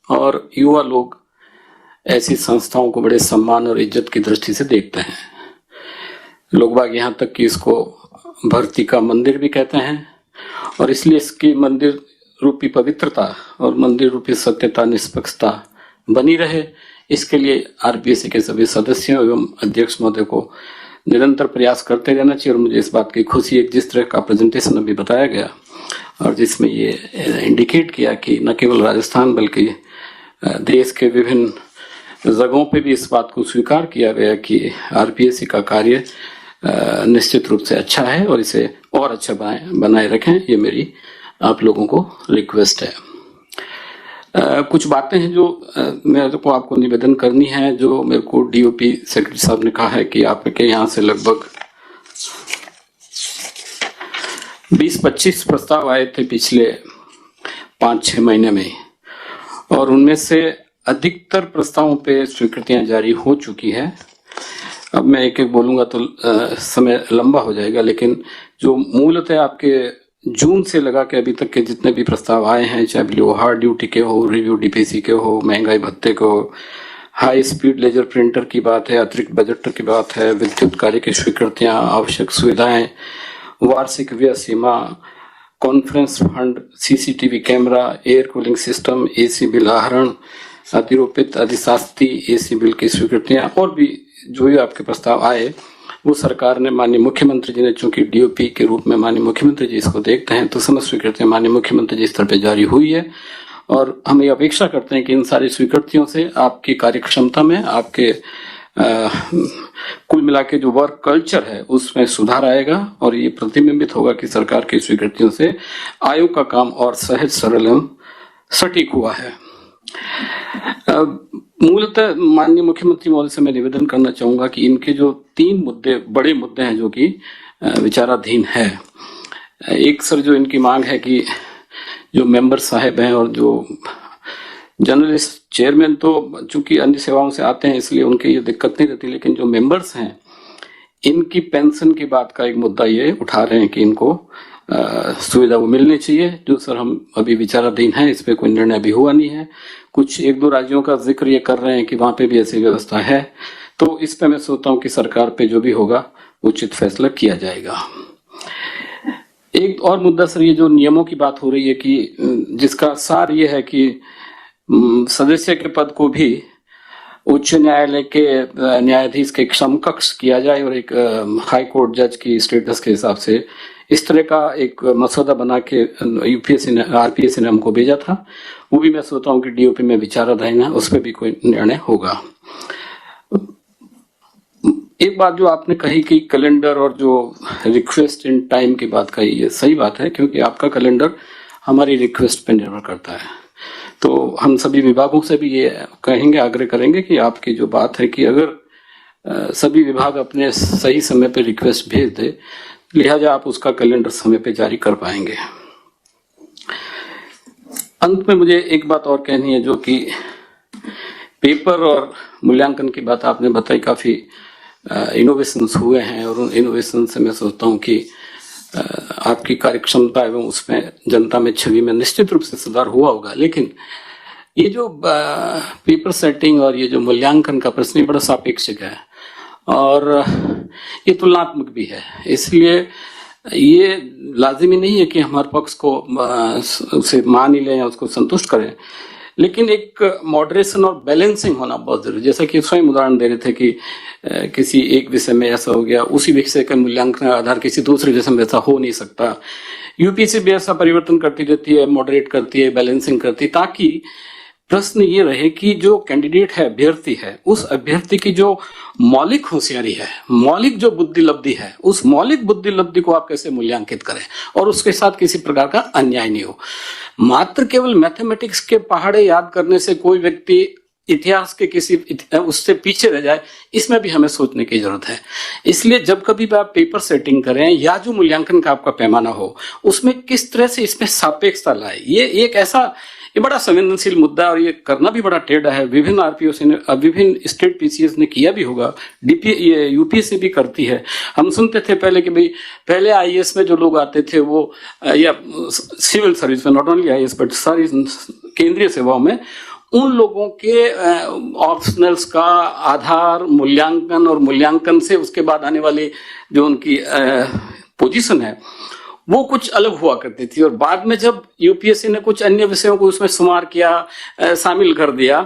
और युवा लोग ऐसी संस्थाओं को बड़े सम्मान और इज्जत की दृष्टि से देखते हैं। लोग बाग यहाँ तक कि इसको भर्ती का मंदिर भी कहते हैं, और इसलिए इसकी मंदिर रूपी पवित्रता और मंदिर रूपी सत्यता, निष्पक्षता बनी रहे, इसके लिए आरपीएससी के सभी सदस्यों एवं अध्यक्ष महोदय को निरंतर प्रयास करते रहना चाहिए। और मुझे इस बात की खुशी है, जिस तरह का प्रेजेंटेशन अभी बताया गया और जिसमें ये इंडिकेट किया कि न केवल राजस्थान बल्कि देश के विभिन्न जगहों पे भी इस बात को स्वीकार किया गया कि आरपीएससी का कार्य निश्चित रूप से अच्छा है और इसे और अच्छा बनाए रखें, ये मेरी आप लोगों को रिक्वेस्ट है। कुछ बातें हैं जो मेरे को आपको निवेदन करनी है, जो मेरे को डीओपी सेक्रेटरी साहब ने कहा है कि आपके यहाँ से लगभग 20-25 प्रस्ताव आए थे पिछले 5-6 महीने में, और उनमें से अधिकतर प्रस्तावों पे स्वीकृतियां जारी हो चुकी है। अब मैं एक एक बोलूंगा तो समय लंबा हो जाएगा, लेकिन जो मूलतः आपके जून से लगा के अभी तक के जितने भी प्रस्ताव आए हैं, चाहे वो हार्ड ड्यूटी के हो, रिव्यू डीपीसी के हो, महंगाई भत्ते के हो, हाई स्पीड लेजर प्रिंटर की बात है, अतिरिक्त बजट की बात है, विद्युत कार्य की स्वीकृतियां, आवश्यक सुविधाएं, वार्षिक व्यय सीमा, conference fund, CCTV camera, air cooling system, AC bill आहरण, अतिरोपित अधिशास्ती एसी बिल की स्वीकृतियां, और भी जो भी आपके प्रस्ताव आए वो सरकार ने, माननीय मुख्यमंत्री जी ने, चूंकि डीओपी के रूप में माननीय मुख्यमंत्री जी इसको देखते हैं, तो समस्त स्वीकृतियां माननीय मुख्यमंत्री जी स्तर पर जारी हुई है। और हम ये अपेक्षा करते हैं कि इन सारी स्वीकृतियों से आपकी कार्यक्षमता में, आपके कुल मिला के जो वर्क कल्चर है उसमें सुधार आएगा, और ये प्रतिबिंबित होगा कि सरकार की स्वीकृतियों से आयोग का काम और सहज, सरल एवं सटीक हुआ है। मूलतः माननीय मुख्यमंत्री महोदय से मैं निवेदन करना चाहूंगा कि इनके जो 3 मुद्दे, बड़े मुद्दे हैं जो कि विचाराधीन है। एक सर जो इनकी मांग है कि जो मेंबर साहब हैं और जो जर्नलिस्ट चेयरमैन तो चूंकि अन्य सेवाओं से आते हैं इसलिए उनकी ये दिक्कत नहीं रहती, लेकिन जो मेंबर्स हैं इनकी पेंशन की बात का एक मुद्दा ये उठा रहे हैं कि इनको सुविधा वो मिलनी चाहिए, जो सर हम अभी विचाराधीन है, इस पे कोई निर्णय भी हुआ नहीं है। कुछ 1-2 राज्यों का जिक्र ये कर रहे हैं कि वहां पे भी ऐसी व्यवस्था है, तो इस पे मैं सोचता हूँ कि सरकार पे जो भी होगा उचित फैसला किया जाएगा। एक और मुद्दा सर, ये जो नियमों की बात हो रही है कि जिसका सार ये है कि सदस्य के पद को भी उच्च न्यायालय के न्यायाधीश के समकक्ष किया जाए और एक हाई कोर्ट जज की स्टेटस के हिसाब से इस तरह का एक मसौदा बना के यूपीएससी ने आरपीएससी ने हमको भेजा था। वो भी मैं सोचता हूँ कि डीओपी में विचाराधीन है, उस पर भी कोई निर्णय होगा। एक बात जो आपने कही कि कैलेंडर और जो रिक्वेस्ट इन टाइम की बात कही, ये सही बात है, क्योंकि आपका कैलेंडर हमारी रिक्वेस्ट पे निर्भर करता है। तो हम सभी विभागों से भी ये कहेंगे, आग्रह करेंगे कि आपकी जो बात है कि अगर सभी विभाग अपने सही समय पे रिक्वेस्ट भेज दे, लिहाजा आप उसका कैलेंडर समय पे जारी कर पाएंगे। अंत में मुझे एक बात और कहनी है, जो कि पेपर और मूल्यांकन की बात आपने बताई, काफी इनोवेशंस हुए हैं और उन इनोवेशन से मैं सोचता हूँ कि आपकी कार्यक्षमता एवं उसमें जनता में छवि में निश्चित रूप से सुधार हुआ होगा। लेकिन ये जो पेपर सेटिंग और ये जो मूल्यांकन का प्रश्न बड़ा सापेक्षिक है और ये तुलनात्मक भी है, इसलिए ये लाजिमी नहीं है कि हमारे पक्ष को उसे मान ही लें या उसको संतुष्ट करें, लेकिन एक मॉडरेशन और बैलेंसिंग होना बहुत जरूरी। जैसा कि स्वयं उदाहरण दे रहे थे कि किसी एक विषय में ऐसा हो गया, उसी विषय का मूल्यांकन आधार किसी दूसरे विषय में ऐसा हो नहीं सकता। यूपीएससी भी ऐसा परिवर्तन करती रहती है, मॉडरेट करती है, बैलेंसिंग करती है, ताकि प्रश्न ये रहे कि जो कैंडिडेट है, अभ्यर्थी है, उस अभ्यर्थी की जो मौलिक होशियारी है, मौलिक जो बुद्धि लब्धि है, उस मौलिक बुद्धि लब्धि को आप कैसे मूल्यांकित करें और उसके साथ किसी प्रकार का अन्याय नहीं हो। मात्र केवल मैथमेटिक्स के पहाड़े याद करने से कोई व्यक्ति इतिहास के किसी उससे पीछे रह जाए, इसमें भी हमें सोचने की जरूरत है। इसलिए जब कभी भी आप पेपर सेटिंग करें या जो मूल्यांकन का आपका पैमाना हो, उसमें किस तरह से इसमें सापेक्षता लाए, ये एक ऐसा ये बड़ा संवेदनशील मुद्दा है और ये करना भी बड़ा टेढ़ा है। विभिन्न आरपीओसी ने, विभिन्न स्टेट पीसीएस ने किया भी होगा, ये यूपीएससी भी करती है। हम सुनते थे पहले कि भाई पहले आईएएस में जो लोग आते थे वो, या सिविल सर्विस में, नॉट ओनली आईएएस बट सारी केंद्रीय सेवाओं में, उन लोगों के ऑप्शनल्स का आधार मूल्यांकन और मूल्यांकन से उसके बाद आने वाली जो उनकी पोजीशन है वो कुछ अलग हुआ करती थी। और बाद में जब यूपीएससी ने कुछ अन्य विषयों को उसमें शुमार किया, शामिल कर दिया,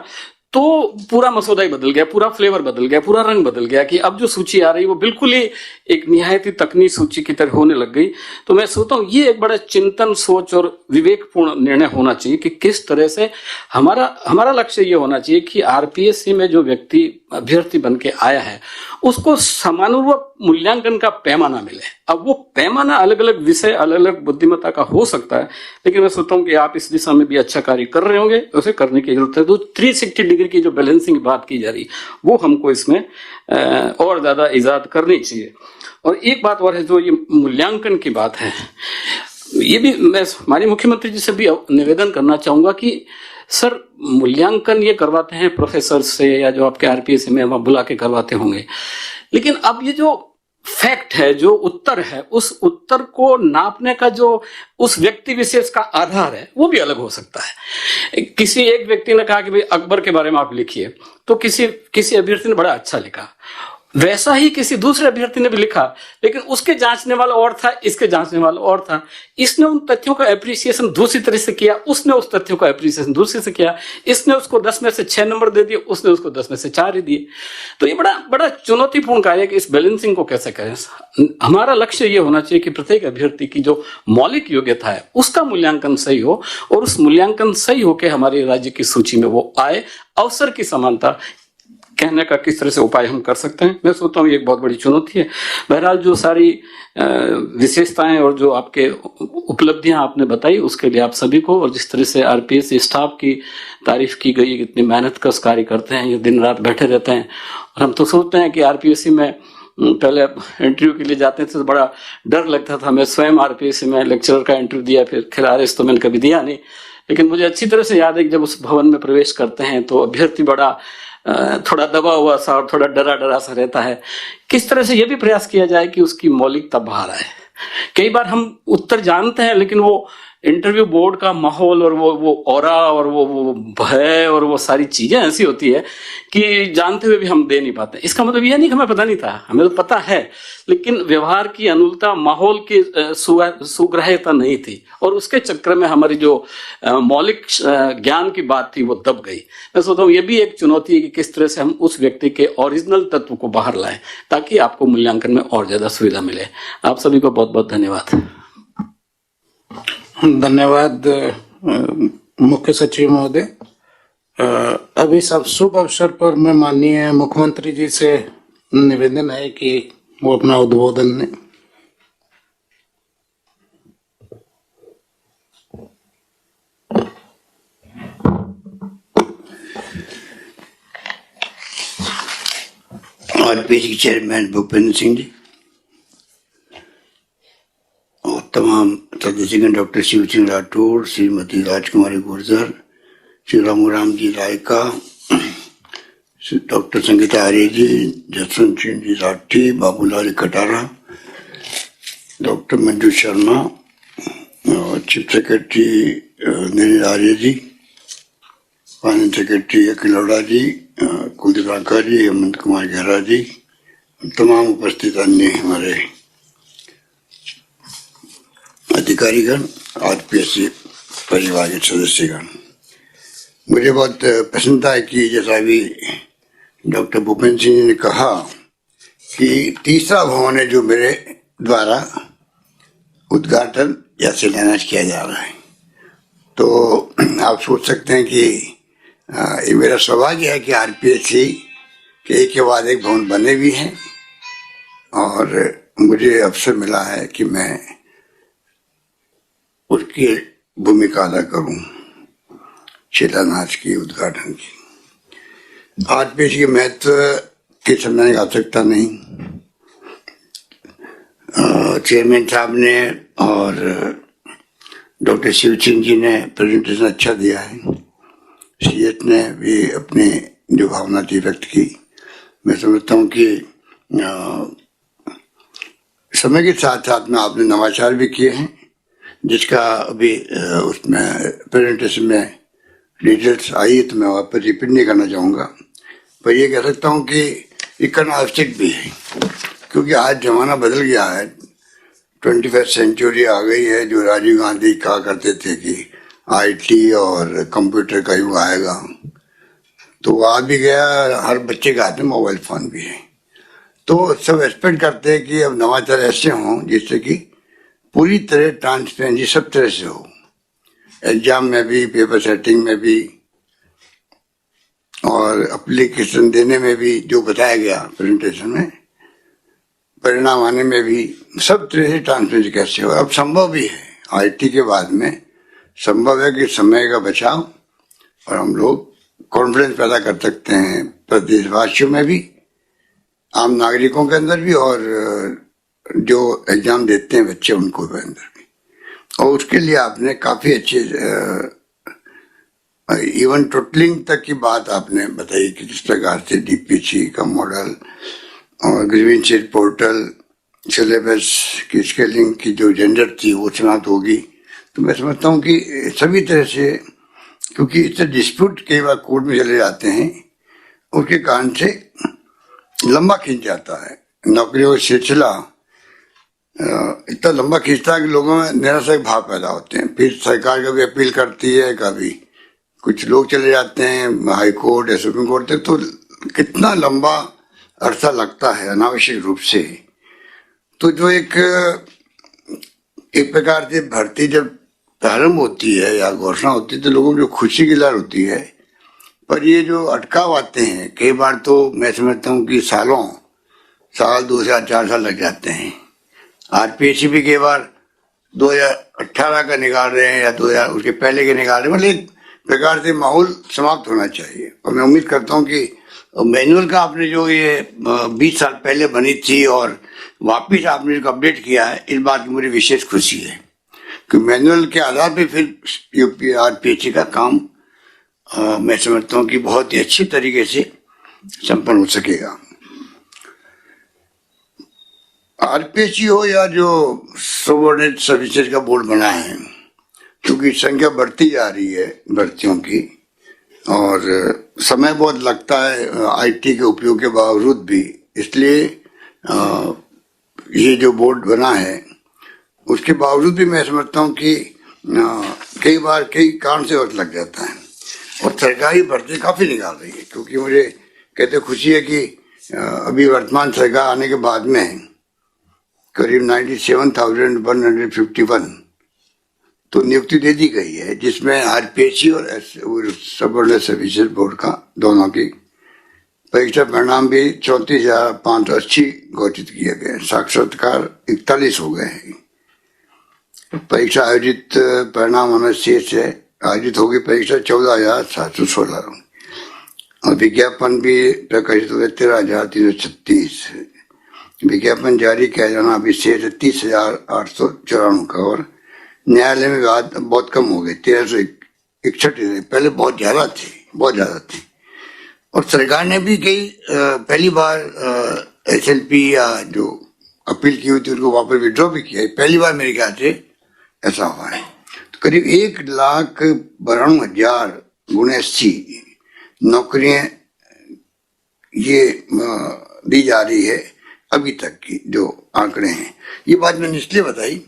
तो पूरा मसौदा ही बदल गया, पूरा फ्लेवर बदल गया, पूरा रंग बदल गया कि अब जो सूची आ रही वो बिल्कुल ही एक निहायत ही तकनीकी सूची की तरह होने लग गई। तो मैं सोचता हूँ ये एक बड़ा चिंतन, सोच और विवेकपूर्ण निर्णय होना चाहिए कि किस तरह से हमारा लक्ष्य ये होना चाहिए कि आरपीएससी में जो व्यक्ति अभ्यर्थी बन के आया है उसको समानुरूप मूल्यांकन का पैमाना मिले। अब वो पैमाना अलग अलग विषय, अलग अलग बुद्धिमत्ता का हो सकता है, लेकिन मैं सोचता हूँ कि आप इस दिशा में भी अच्छा कार्य कर रहे होंगे, उसे करने की जरूरत है। तो 360 डिग्री की जो बैलेंसिंग की बात की जा रही वो हमको इसमें और ज्यादा इजाद करनी चाहिए। और एक बात और है, जो ये मूल्यांकन की बात है, ये भी मैं हमारे मुख्यमंत्री जी से भी निवेदन करना चाहूंगा कि सर मूल्यांकन ये करवाते हैं प्रोफेसर से या जो आपके आरपीएससी में वहां बुला के करवाते होंगे, लेकिन अब ये जो फैक्ट है, जो उत्तर है, उस उत्तर को नापने का जो उस व्यक्ति विशेष का आधार है वो भी अलग हो सकता है। किसी एक व्यक्ति ने कहा कि भाई अकबर के बारे में आप लिखिए, तो किसी अभ्यर्थी ने बड़ा अच्छा लिखा, वैसा ही किसी दूसरे अभ्यर्थी ने भी लिखा, लेकिन उसके जांचने वाला और था, इसके जांचने वाला और था। इसने उन तथ्यों का एप्रिसिएशन दूसरी तरह से किया, उसने उस तथ्यों का एप्रिसिएशन दूसरे से किया, इसने उसको 10 में से 6 नंबर दे दिए, उसने उसको 10 में से 4 ही दिए। तो ये बड़ा चुनौतीपूर्ण कार्य है कि इस बैलेंसिंग को कैसे करें। हमारा लक्ष्य ये होना चाहिए कि प्रत्येक अभ्यर्थी की जो मौलिक योग्यता है उसका मूल्यांकन सही हो, और उस मूल्यांकन सही होकर हमारे राज्य की सूची में वो आए। अवसर की समानता कहने का किस तरह से उपाय हम कर सकते हैं, मैं सोचता हूँ ये एक बहुत बड़ी चुनौती है। बहरहाल जो सारी विशेषताएं और जो आपके उपलब्धियां आपने बताई उसके लिए आप सभी को, और जिस तरह से आरपीएससी स्टाफ की तारीफ की गई, इतनी मेहनत कश कार्य करते हैं, ये दिन रात बैठे रहते हैं। और हम तो सोचते हैं कि आरपीएससी में पहले इंटरव्यू के लिए जाते थे तो बड़ा डर लगता था। मैं स्वयं आरपीएससी में लेक्चरर का इंटरव्यू दिया, फिर आरएस तो मैंने कभी दिया नहीं, लेकिन मुझे अच्छी तरह से याद है कि जब उस भवन में प्रवेश करते हैं तो अभ्यर्थी बड़ा थोड़ा दबा हुआ सा और थोड़ा डरा सा रहता है। किस तरह से यह भी प्रयास किया जाए कि उसकी मौलिकता बाहर आए। कई बार हम उत्तर जानते हैं लेकिन वो इंटरव्यू बोर्ड का माहौल और वो ऑरा और वो भय और वो सारी चीजें ऐसी होती है कि जानते हुए भी हम दे नहीं पाते। इसका मतलब यह नहीं कि हमें पता नहीं था, हमें तो पता है, लेकिन व्यवहार की अनुलता, माहौल की सुग्राह्यता नहीं थी, और उसके चक्कर में हमारी जो मौलिक ज्ञान की बात थी वो दब गई। मैं सोचता हूँ ये भी एक चुनौती है कि किस तरह से हम उस व्यक्ति के ओरिजिनल तत्व को बाहर लाएं ताकि आपको मूल्यांकन में और ज्यादा सुविधा मिले। आप सभी को बहुत बहुत धन्यवाद। धन्यवाद मुख्य सचिव महोदय। अभी इस शुभ अवसर पर मैं माननीय मुख्यमंत्री जी से निवेदन है कि वो अपना उद्बोधन दें। आरपीएस के चेयरमैन भूपेंद्र सिंह जी और तमाम सदस्यगण, doctor Shiv Singh Rathore, Shrimati Rajkumari Gurjar, Shri Ramuram ji Rayka, doctor Sangeeta Arya ji, Jaswant Singh ji Rathi, Babulal Katara, doctor Manju Sharma, chief secretary Neel Arya ji, finance secretary Akhil Arora ji, Kuldeep Ranka ji, Hemant Kumar Gera ji, तमाम उपस्थित अन्य हमारे अधिकारीगण, आरपीएससी परिवार के सदस्यगण, मुझे बहुत प्रसन्नता है कि जैसा अभी डॉक्टर भूपेंद्र सिंह जी ने कहा कि तीसरा भवन है जो मेरे द्वारा उद्घाटन या शिलान्यास किया जा रहा है। तो आप सोच सकते हैं कि ये मेरा सौभाग्य है कि आरपीएससी के एक के बाद एक भवन बने भी हैं और मुझे अवसर मिला है कि मैं उसकी भूमिका अदा करूं शिलान्यास की, उद्घाटन की। आरपीएससी के महत्व की समझाने की आवश्यकता नहीं। चेयरमैन साहब ने और डॉक्टर शिव सिंह जी ने प्रेजेंटेशन अच्छा दिया है। सीएच ने भी अपनी जो भावना थी व्यक्त की। मैं समझता हूँ कि समय के साथ साथ में आपने नवाचार भी किए हैं, जिसका अभी उसमें प्रेजेंटेशन में डिटेल्स आई है, तो मैं वहाँ पर रिपीट नहीं करना चाहूँगा, पर ये कह सकता हूँ कि ये करना आवश्यक भी है, क्योंकि आज जमाना बदल गया है। 21st सेंचुरी आ गई है। जो राजीव गांधी कहा करते थे कि आईटी और कंप्यूटर का युग आएगा, तो वो आ भी गया। हर बच्चे के हाथ में मोबाइल फोन भी है। तो सब एक्सपेक्ट करते हैं कि अब नवाचार ऐसे हों जिससे कि पूरी तरह ट्रांसपेरेंसी सब तरह से हो, एग्जाम में भी, पेपर सेटिंग में भी और एप्लीकेशन देने में भी, जो बताया गया प्रेजेंटेशन में, परिणाम आने में भी, सब तरह से ट्रांसपेरेंसी कैसे हो। अब संभव भी है, आईटी के बाद में संभव है कि समय का बचाव और हम लोग कॉन्फिडेंस पैदा कर सकते हैं प्रदेशवासियों में भी, आम नागरिकों के अंदर भी, और जो एग्जाम देते हैं बच्चे उनको भी अंदर भी। और उसके लिए आपने काफी अच्छे इवन टोटलिंग तक की बात आपने बताई कि किस प्रकार से डीपीसी का मॉडल और ग्रीवेंसेस पोर्टल, सिलेबस की स्केलिंग की जो जेंडर थी वो समाप्त होगी। तो मैं समझता हूँ कि सभी तरह से, क्योंकि इससे डिस्प्यूट कई बार कोर्ट में चले जाते हैं, उसके कारण से लंबा खींच जाता है। नौकरियों का सिलसिला इतना लंबा खींचता है कि लोगों में निराशा के भाव पैदा होते हैं। फिर सरकार कभी अपील करती है, कभी कुछ लोग चले जाते हैं हाई कोर्ट या सुप्रीम कोर्ट तक, तो कितना लंबा अरसा लगता है अनावश्यक रूप से। तो जो एक प्रकार से भर्ती जब प्रारंभ होती है या घोषणा होती है तो लोगों को जो खुशी की लहर होती है, पर ये जो अटकाव आते हैं कई बार, तो मैं समझता हूँ कि साल 2 से 4 साल लग जाते हैं। आरपीएससी भी कई बार 2018 का निकाल रहे हैं या 2000 उसके पहले के निकाल रहे हैं। मतलब एक प्रकार से माहौल समाप्त होना चाहिए। और मैं उम्मीद करता हूँ कि मैनुअल का आपने जो ये 20 साल पहले बनी थी और वापिस आपने इसको अपडेट किया है, इस बात की मुझे विशेष खुशी है कि मैनुअल के आधार पे फिर यूपी आरपीएससी का काम मैं समझता हूँ कि बहुत ही अच्छी तरीके से संपन्न हो सकेगा। आरपीएससी हो या जो सबऑर्डिनेट सर्विसेज का बोर्ड बना है, क्योंकि संख्या बढ़ती जा रही है भर्तियों की और समय बहुत लगता है आईटी के उपयोग के बावजूद भी, इसलिए ये जो बोर्ड बना है उसके बावजूद भी मैं समझता हूँ कि कई बार कई कारण से वक्त लग जाता है और सरकारी भर्ती काफी निकाल रही है। क्योंकि मुझे कहते खुशी है कि अभी वर्तमान सरकार आने के बाद में करीब 97,151 तो नियुक्ति दे दी गई है, जिसमें आरपीएससी और सबऑर्डिनेट सर्विसेज बोर्ड का दोनों की परीक्षा परिणाम भी 34,580 घोषित किए गए। साक्षात्कार 41 हो गए हैं। परीक्षा आयोजित परिणाम हमें शेष है। आयोजित होगी परीक्षा 14,716 और विज्ञापन भी प्रकाशित हुए 13,336। विज्ञापन जारी किया जाना अभी शेष है 30,894 का और न्यायालय में विवाद बहुत कम हो गए 1361। पहले बहुत ज्यादा थे और सरकार ने भी कई पहली बार एसएलपी या जो अपील की हुई थी उनको वापस विड्रॉ भी किया है। पहली बार मेरे ख्याल से ऐसा हुआ है। तो करीब 1,92,000 गुणे 80 नौकरियां ये दी जा रही है अभी तक की जो आंकड़े हैं। ये बात मैंने इसलिए बताई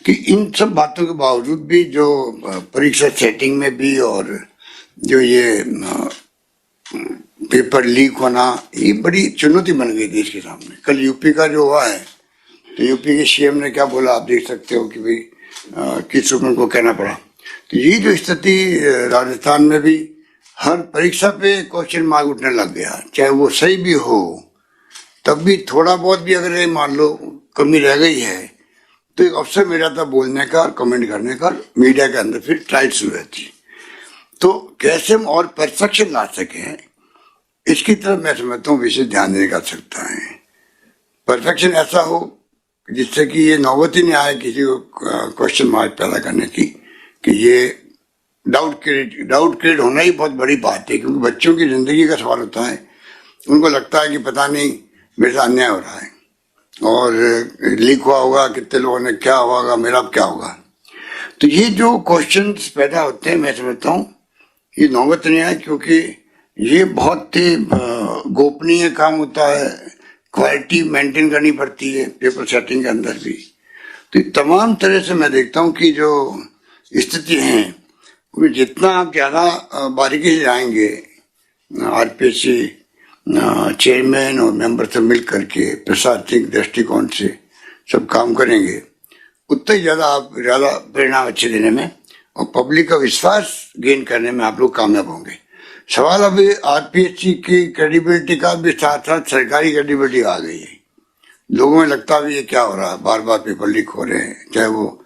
कि इन सब बातों के बावजूद भी जो परीक्षा सेटिंग में भी और जो ये पेपर लीक होना ये बड़ी चुनौती बन गई देश के सामने। कल यूपी का जो हुआ है तो यूपी के सीएम ने क्या बोला आप देख सकते हो कि भाई किस रूप में को कहना पड़ा। तो ये जो स्थिति राजस्थान में भी हर परीक्षा पे क्वेश्चन मार्क उठने लग गया, चाहे वो सही भी हो तब भी थोड़ा बहुत भी अगर मान लो कमी रह गई है तो एक अवसर मिल जाता बोलने का और कमेंट करने का। मीडिया के अंदर फिर ट्रायल शुरू रहती। तो कैसे हम और परफेक्शन ला सकें इसकी तरफ मैं समझता हूँ विशेष ध्यान देने का आवश्यकता है। परफेक्शन ऐसा हो जिससे कि ये नौबत ही नहीं आए किसी को क्वेश्चन मार्क पैदा करने की कि ये डाउट क्रिएट होना ही बहुत बड़ी बात है। क्योंकि बच्चों की जिंदगी का सवाल होता है। उनको लगता है कि पता नहीं मेरे साथ अन्याय हो रहा है और लीक हुआ होगा, कितने लोगों ने क्या होगा, मेरा अब क्या होगा। तो ये जो क्वेश्चंस पैदा होते हैं मैं समझता हूँ ये नौबत नहीं आए, क्योंकि ये बहुत ही गोपनीय काम होता है। क्वालिटी मेंटेन करनी पड़ती है पेपर सेटिंग के अंदर भी। तो तमाम तरह से मैं देखता हूँ कि जो स्थिति है जितना आप ज्यादा बारीकी से जाएंगे आरपीएससी चेयरमैन और मेंबर से मिल करके प्रशासनिक दृष्टिकोण से सब काम करेंगे उतना ही ज्यादा परिणाम अच्छे देने में और पब्लिक का विश्वास गेन करने में आप लोग कामयाब होंगे। सवाल अभी आरपीएससी की क्रेडिबिलिटी का भी साथ साथ सरकारी क्रेडिबिलिटी आ गई है। लोगों में लगता भी ये क्या हो रहा है, बार बार पेपर लीक हो रहे हैं, चाहे वो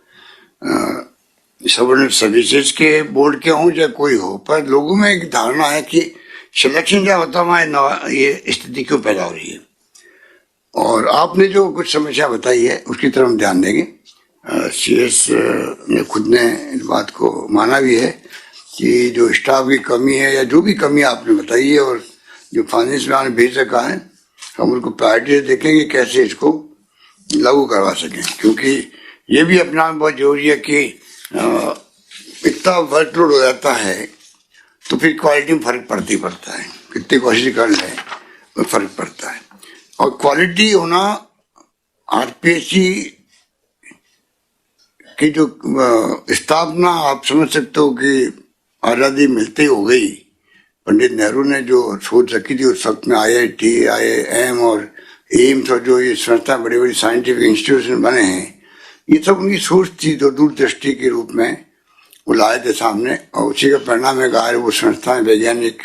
सबऑर्डिनेट सर्विसेज के बोर्ड के हों चाहे कोई हो, पर लोगों में एक धारणा है कि सिलेक्शन क्या होता है ये स्थिति क्यों पैदा हो रही है। और आपने जो कुछ समस्या बताई है उसकी तरफ हम ध्यान देंगे। सीएस ने खुद ने इस बात को माना भी है कि जो स्टाफ की कमी है या जो भी कमी आपने बताई है और जो फाइनेंस में आपने भेज रखा है हम उनको प्रायोरिटी से देखेंगे कैसे इसको लागू करवा सकें। क्योंकि ये भी अपना बहुत जरूरी है कि इतना वर्कलोड हो जाता है तो फिर क्वालिटी में फर्क पड़ता है। कितनी कोशिश कर ले तो फर्क पड़ता है। और क्वालिटी होना आरपीएससी की जो स्थापना आप समझ सकते हो कि आज़ादी मिलते ही हो गई। पंडित नेहरू ने जो सोच रखी थी उस वक्त में IIT, IIM और एम्स और जो ये संस्था बड़ी बड़ी साइंटिफिक इंस्टीट्यूशन बने हैं ये सब उनकी सोच थी जो दूरदृष्टि के रूप में वो लाए थे सामने। और उसी का परिणाम है आज वो संस्थाएं वैज्ञानिक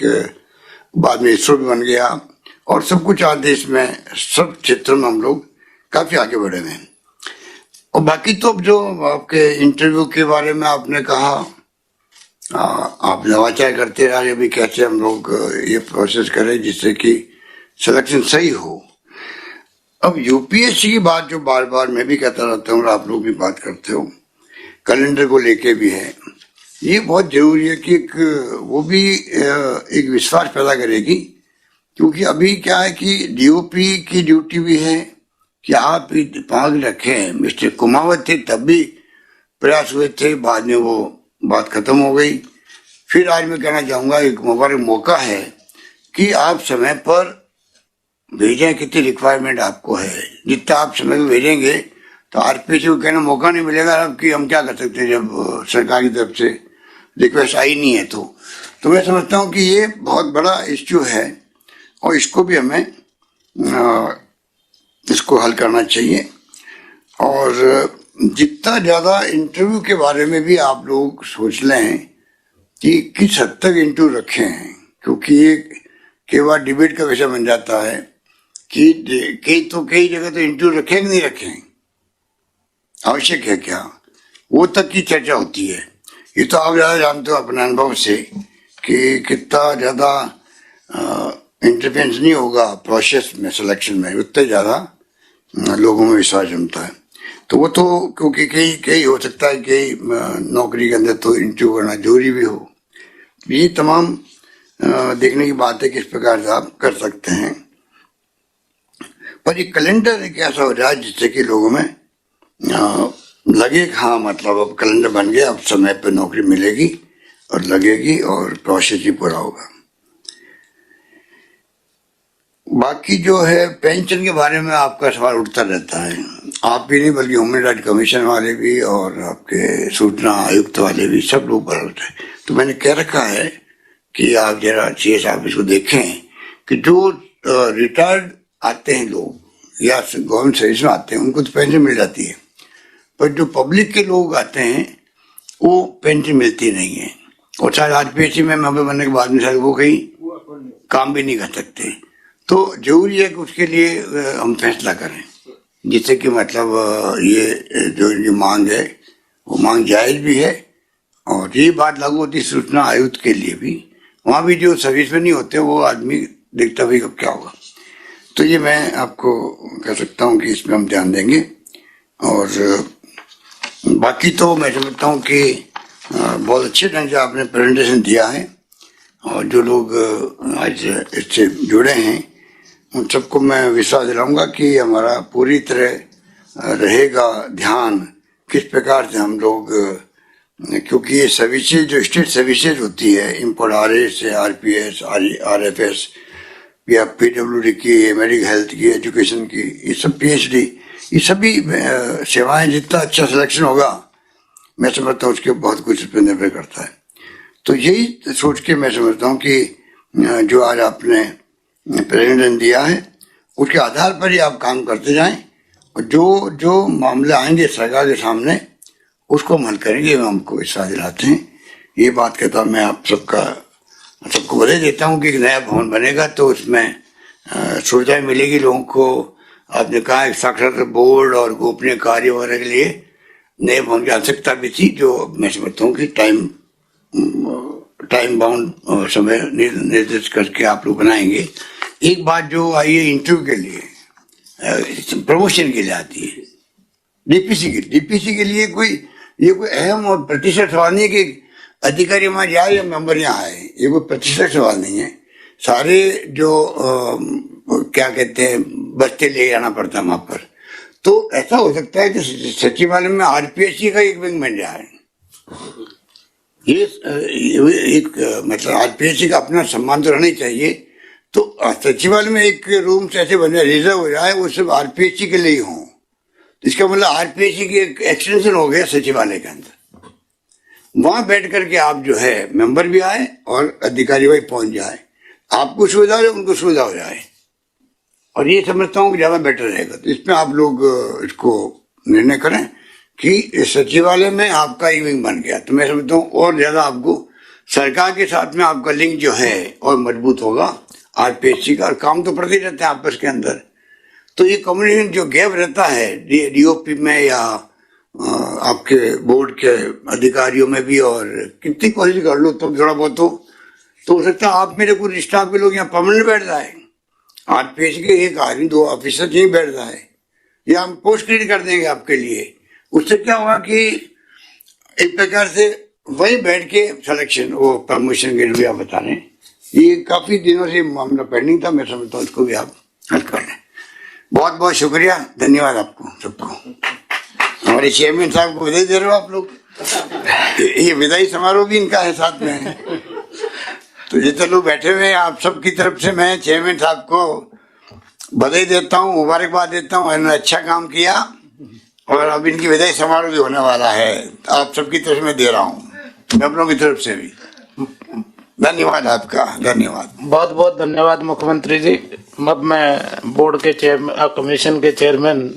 बाद में इसरो भी बन गया और सब कुछ आज देश में सब क्षेत्रों में हम लोग काफी आगे बढ़े हैं। और बाकी तो अब जो आपके इंटरव्यू के बारे में आपने कहा आप नवाचार करते रहे अभी कैसे हम लोग ये प्रोसेस करें जिससे कि सिलेक्शन सही हो। अब यूपीएससी की बात जो बार बार मैं भी कहता रहता हूँ और आप लोग भी बात करते हो कैलेंडर को लेके भी है, ये बहुत जरूरी है कि वो भी एक विश्वास पैदा करेगी। क्योंकि अभी क्या है कि डीओपी की ड्यूटी भी है कि आप भाग रखें। मिस्टर कुमावत थे तब भी प्रयास हुए थे, बाद में वो बात खत्म हो गई। फिर आज मैं कहना चाहूंगा एक मुबारक मौका है कि आप समय पर भेजें। कितनी रिक्वायरमेंट आपको है, जितना आप समय पर भेजेंगे तो आरपीएससी को कहना मौका नहीं मिलेगा अब कि हम क्या कर सकते हैं जब सरकार की तरफ से रिक्वेस्ट आई नहीं है। तो मैं समझता हूँ कि ये बहुत बड़ा इश्यू है और इसको भी हमें इसको हल करना चाहिए। और जितना ज़्यादा इंटरव्यू के बारे में भी आप लोग सोच लें कि किस हद तक इंटरव्यू रखे हैं, क्योंकि ये कई बार डिबेट का विषय बन जाता है कि कई जगह तो इंटरव्यू रखे कि नहीं रखे, आवश्यक है क्या, वो तक की चर्चा होती है। ये तो आप ज़्यादा जानते हो अपने अनुभव से कि कितना ज़्यादा इंटरफेरेंस नहीं होगा प्रोसेस में, सिलेक्शन में, उतने ज़्यादा लोगों में विश्वास जमता है। तो वो तो क्योंकि कई हो सकता है कई नौकरी के अंदर तो इंटरव्यू करना जरूरी भी हो। ये तमाम देखने की बात है किस प्रकार से आप कर सकते हैं। पर ये कैलेंडर एक ऐसा हो जाए जिससे कि लोगों में लगे कि हाँ मतलब अब कैलेंडर बन गया, अब समय पर नौकरी मिलेगी और लगेगी और प्रोसेस ही पूरा होगा। बाकी जो है पेंशन के बारे में आपका सवाल उठता रहता है, आप भी नहीं बल्कि ह्यूमन राइट कमीशन वाले भी और आपके सूचना आयुक्त वाले भी सब लोग बड़े होते हैं। तो मैंने कह रखा है कि आप जरा CS ऑफिस को देखें कि जो रिटायर्ड आते हैं लोग या गवर्नमेंट सर्विस में आते हैं उनको तो पेंशन मिल जाती है, पर जो पब्लिक के लोग आते हैं वो पेंशन मिलती नहीं है। और शायद आरपीएससी में मेंबर बनने के बाद में शायद वो कहीं काम भी नहीं कर सकते। तो जरूरी है कि उसके लिए हम फैसला करें जिससे कि मतलब ये जो इनकी मांग है वो मांग जायज भी है। और ये बात लागू होती है सूचना आयुक्त के लिए भी, वहाँ भी जो सर्विस में नहीं होते वो आदमी देखता भी कब क्या होगा। तो ये मैं आपको कह सकता हूँ कि इसमें हम ध्यान देंगे। और बाकी तो मैं समझता हूँ कि बहुत अच्छे ढंग से आपने प्रेजेंटेशन दिया है और जो लोग आज इससे जुड़े हैं उन सबको मैं विश्वास दिलाऊंगा कि हमारा पूरी तरह रहेगा ध्यान किस प्रकार से हम लोग, क्योंकि ये सर्विसेज जो स्टेट सर्विसेज होती है इम्पोर्ट RS से RPS RFS या PWD की, मेडिकल हेल्थ की, एजुकेशन की, ये सब PhD, ये सभी सेवाएं जितना अच्छा सिलेक्शन होगा मैं समझता हूँ उसके बहुत कुछ इस पर निर्भर करता है। तो यही सोच के मैं समझता हूँ कि जो आज आपने प्रेजेंटेशन दिया है उसके आधार पर ही आप काम करते जाएं और जो जो मामले आएंगे सरकार के सामने उसको हम हल करेंगे, हम हमको विश्वास दिलाते हैं। ये बात कहता मैं आप सबको बधाई देता हूँ कि एक नया भवन बनेगा तो उसमें सुविधाएं मिलेगी लोगों को। आपने कहा एक साक्षरता बोर्ड और गोपनीय कार्य वगैरह के लिए नए भवन की आवश्यकता भी थी, जो मैं समझता हूँ कि टाइम बाउंड समय निर्दिष्ट करके आप लोग बनाएंगे। एक बात जो आई है इंटरव्यू के लिए, प्रमोशन के लिए आती है, डीपीसी के लिए ये कोई अहम और प्रतिशत सवाल नहीं है कि अधिकारी वहां जाए या मेंबर यहाँ आए, ये कोई प्रतिशत सवाल नहीं है। सारे जो क्या कहते हैं बस्ते ले जाना पड़ता है वहां पर। तो ऐसा हो सकता है कि सचिवालय में आरपीएससी का एक विंग बन जाए। ये एक मतलब आरपीएससी का अपना सम्मान तो रहना ही चाहिए। तो सचिवालय में एक रूम ऐसे बने रिजर्व हो जाए वो सिर्फ आरपीएससी के लिए ही हों, तो इसका मतलब आरपीएससी की एक एक्सटेंशन हो गया सचिवालय के अंदर। वहां बैठ करके आप जो है मेंबर भी आए और अधिकारी वही पहुंच जाए, आपको सुविधा हो जाए उनको सुविधा हो जाए, और ये समझता हूँ कि ज्यादा बेटर रहेगा। तो इसमें आप लोग इसको निर्णय करें कि सचिवालय में आपका ई विंग बन गया, तो मैं समझता हूँ और ज्यादा आपको सरकार के साथ में आपका लिंक जो है और मजबूत होगा आरपीएससी का, और काम तो पड़ते ही रहते हैं आपस के अंदर। तो ये कम्युनिकेशन जो गैप रहता है डीओपी में या आपके बोर्ड के अधिकारियों में भी, और कितनी कोशिश कर लो तो थोड़ा बहुत तो सकता है आप मेरे कुछ स्टाफ के लोग यहाँ परमानेंट बैठ जाए, आरपीएससी के एक आदमी 2 ऑफिसर यहीं बैठ जाए, या हम पोस्ट क्रिएट कर देंगे आपके लिए। उससे क्या होगा कि एक प्रकार से वही बैठ के सिलेक्शन वो प्रमोशन के लिए आप बता रहे हैं, ये काफी दिनों से मामला पेंडिंग था, मैं समझता हूँ उसको भी आप हल कर लें। बहुत बहुत शुक्रिया, धन्यवाद आपको सबको। हमारे चेयरमैन साहब को बधाई दे रहे हो आप लोग। ये विदाई समारोह भी इनका है साथ में। तो जितने लोग बैठे हुए हैं, आप सबकी तरफ से मैं चेयरमैन साहब को बधाई देता हूँ, मुबारकबाद देता हूँ। इन्होंने अच्छा काम किया और अब इनकी विदाई समारोह भी होने वाला है। आप सबकी तरफ से मैं दे रहा हूँ, मैं अपनों की तरफ से भी। धन्यवाद आपका, धन्यवाद। बहुत बहुत धन्यवाद मुख्यमंत्री जी। अब मैं बोर्ड के चेयरमैन, कमीशन के चेयरमैन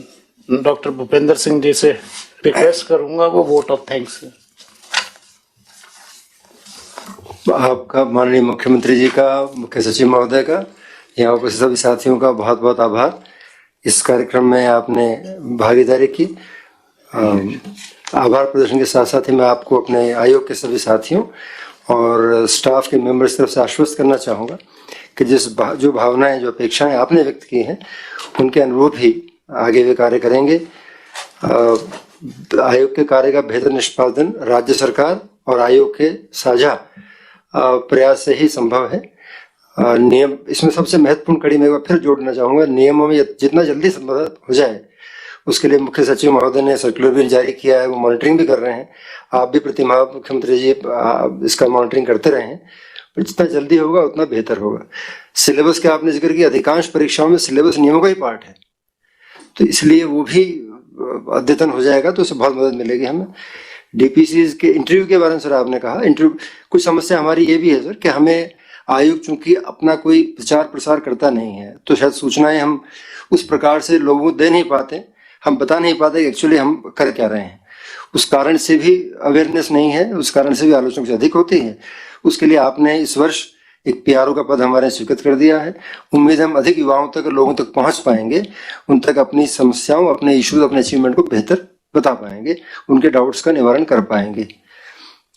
डॉक्टर भूपेंद्र सिंह जी से रिक्वेस्ट करूंगा वो वोट ऑफ थैंक्स। आपका माननीय मुख्यमंत्री जी का, मुख्य सचिव महोदय का, यहाँ उपस्थित सभी साथियों का बहुत बहुत आभार। इस कार्यक्रम में आपने भागीदारी की। आभार प्रदर्शन के साथ साथ ही मैं आपको अपने आयोग के सभी साथियों और स्टाफ के मेंबर्स तरफ से आश्वस्त करना चाहूँगा कि जो भावनाएं, जो अपेक्षाएं आपने व्यक्त की हैं, उनके अनुरूप ही आगे वे कार्य करेंगे। आयोग के कार्य का बेहतर निष्पादन राज्य सरकार और आयोग के साझा प्रयास से ही संभव है। नियम, इसमें सबसे महत्वपूर्ण कड़ी मैं फिर जोड़ना चाहूँगा, नियमों में जितना जल्दी संभव हो जाए उसके लिए मुख्य सचिव महोदय ने सर्कुलर भी जारी किया है, वो मॉनिटरिंग भी कर रहे हैं। आप भी प्रतिमाह मुख्यमंत्री जी इसका मॉनिटरिंग करते रहे हैं, पर जितना जल्दी होगा उतना बेहतर होगा। सिलेबस का आपने जिक्र किया, अधिकांश परीक्षाओं में सिलेबस नियमों का ही पार्ट है, तो इसलिए वो भी अद्यतन हो जाएगा, तो उससे बहुत मदद मिलेगी हमें। डीपीसी के इंटरव्यू के बारे में सर आपने कहा, इंटरव्यू कुछ समस्या हमारी ये भी है सर कि हमें आयोग चूंकि अपना कोई प्रचार प्रसार करता नहीं है, तो शायद सूचनाएं हम उस प्रकार से लोगों को दे नहीं पाते, हम बता नहीं पाते एक्चुअली हम कर क्या रहे हैं। उस कारण से भी अवेयरनेस नहीं है, उस कारण से भी आलोचना से अधिक होती है। उसके लिए आपने इस वर्ष एक पीआरओ का पद हमारे स्वीकृत कर दिया है। उम्मीद है हम अधिक युवाओं तक, लोगों तक पहुंच पाएंगे, उन तक अपनी समस्याओं, अपने इश्यूज, अपने अचीवमेंट को बेहतर बता पाएंगे, उनके डाउट्स का निवारण कर पाएंगे।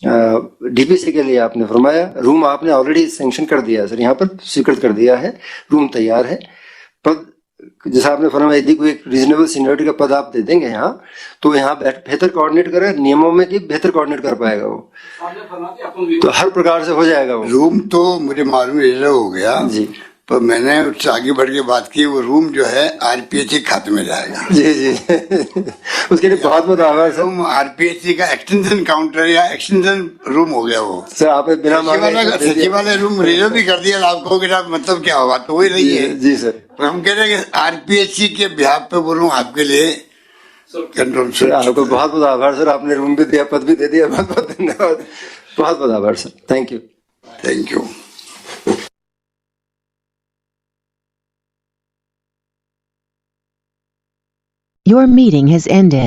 डीपीसी के लिए आपने फरमाया, रूम आपने ऑलरेडी सैंक्शन कर दिया है सर, यहाँ पर स्वीकृत कर दिया है, रूम तैयार है। पद जैसा आपने फरमाया, यदि कोई एक रीजनेबल सीनियरिटी का पद आप दे देंगे यहाँ, तो यहाँ बेहतर कोऑर्डिनेट करे, नियमों में कि बेहतर कोऑर्डिनेट कर पाएगा वो, तो हर प्रकार से हो जाएगा वो। रूम तो मुझे मालूम रिजर्व हो गया जी, पर मैंने उससे आगे बढ़ के बात की, वो रूम जो है आरपीएचसी खाते में जाएगा। जी जी उसके लिए बहुत बहुत आभार सर। रूम आरपीएचसी का एक्सटेंशन काउंटर या एक्सटेंशन रूम हो गया वो। सर आपने बिना सचिवालय रूम रिजर्व भी कर दिया, आप कहोगे ना मतलब क्या होगा, तो वही रही है। जी सर, पर हम कह रहे हैं कि आरपीएचसी के बिहाफ पे बोलूं आपके लिए कंट्रोल सर आपको बहुत बहुत आभार सर। आपने रूम भी दिया, पद भी दे दिया, बहुत बहुत धन्यवाद, बहुत बहुत आभार sir. Thank you, thank you. Your meeting has ended.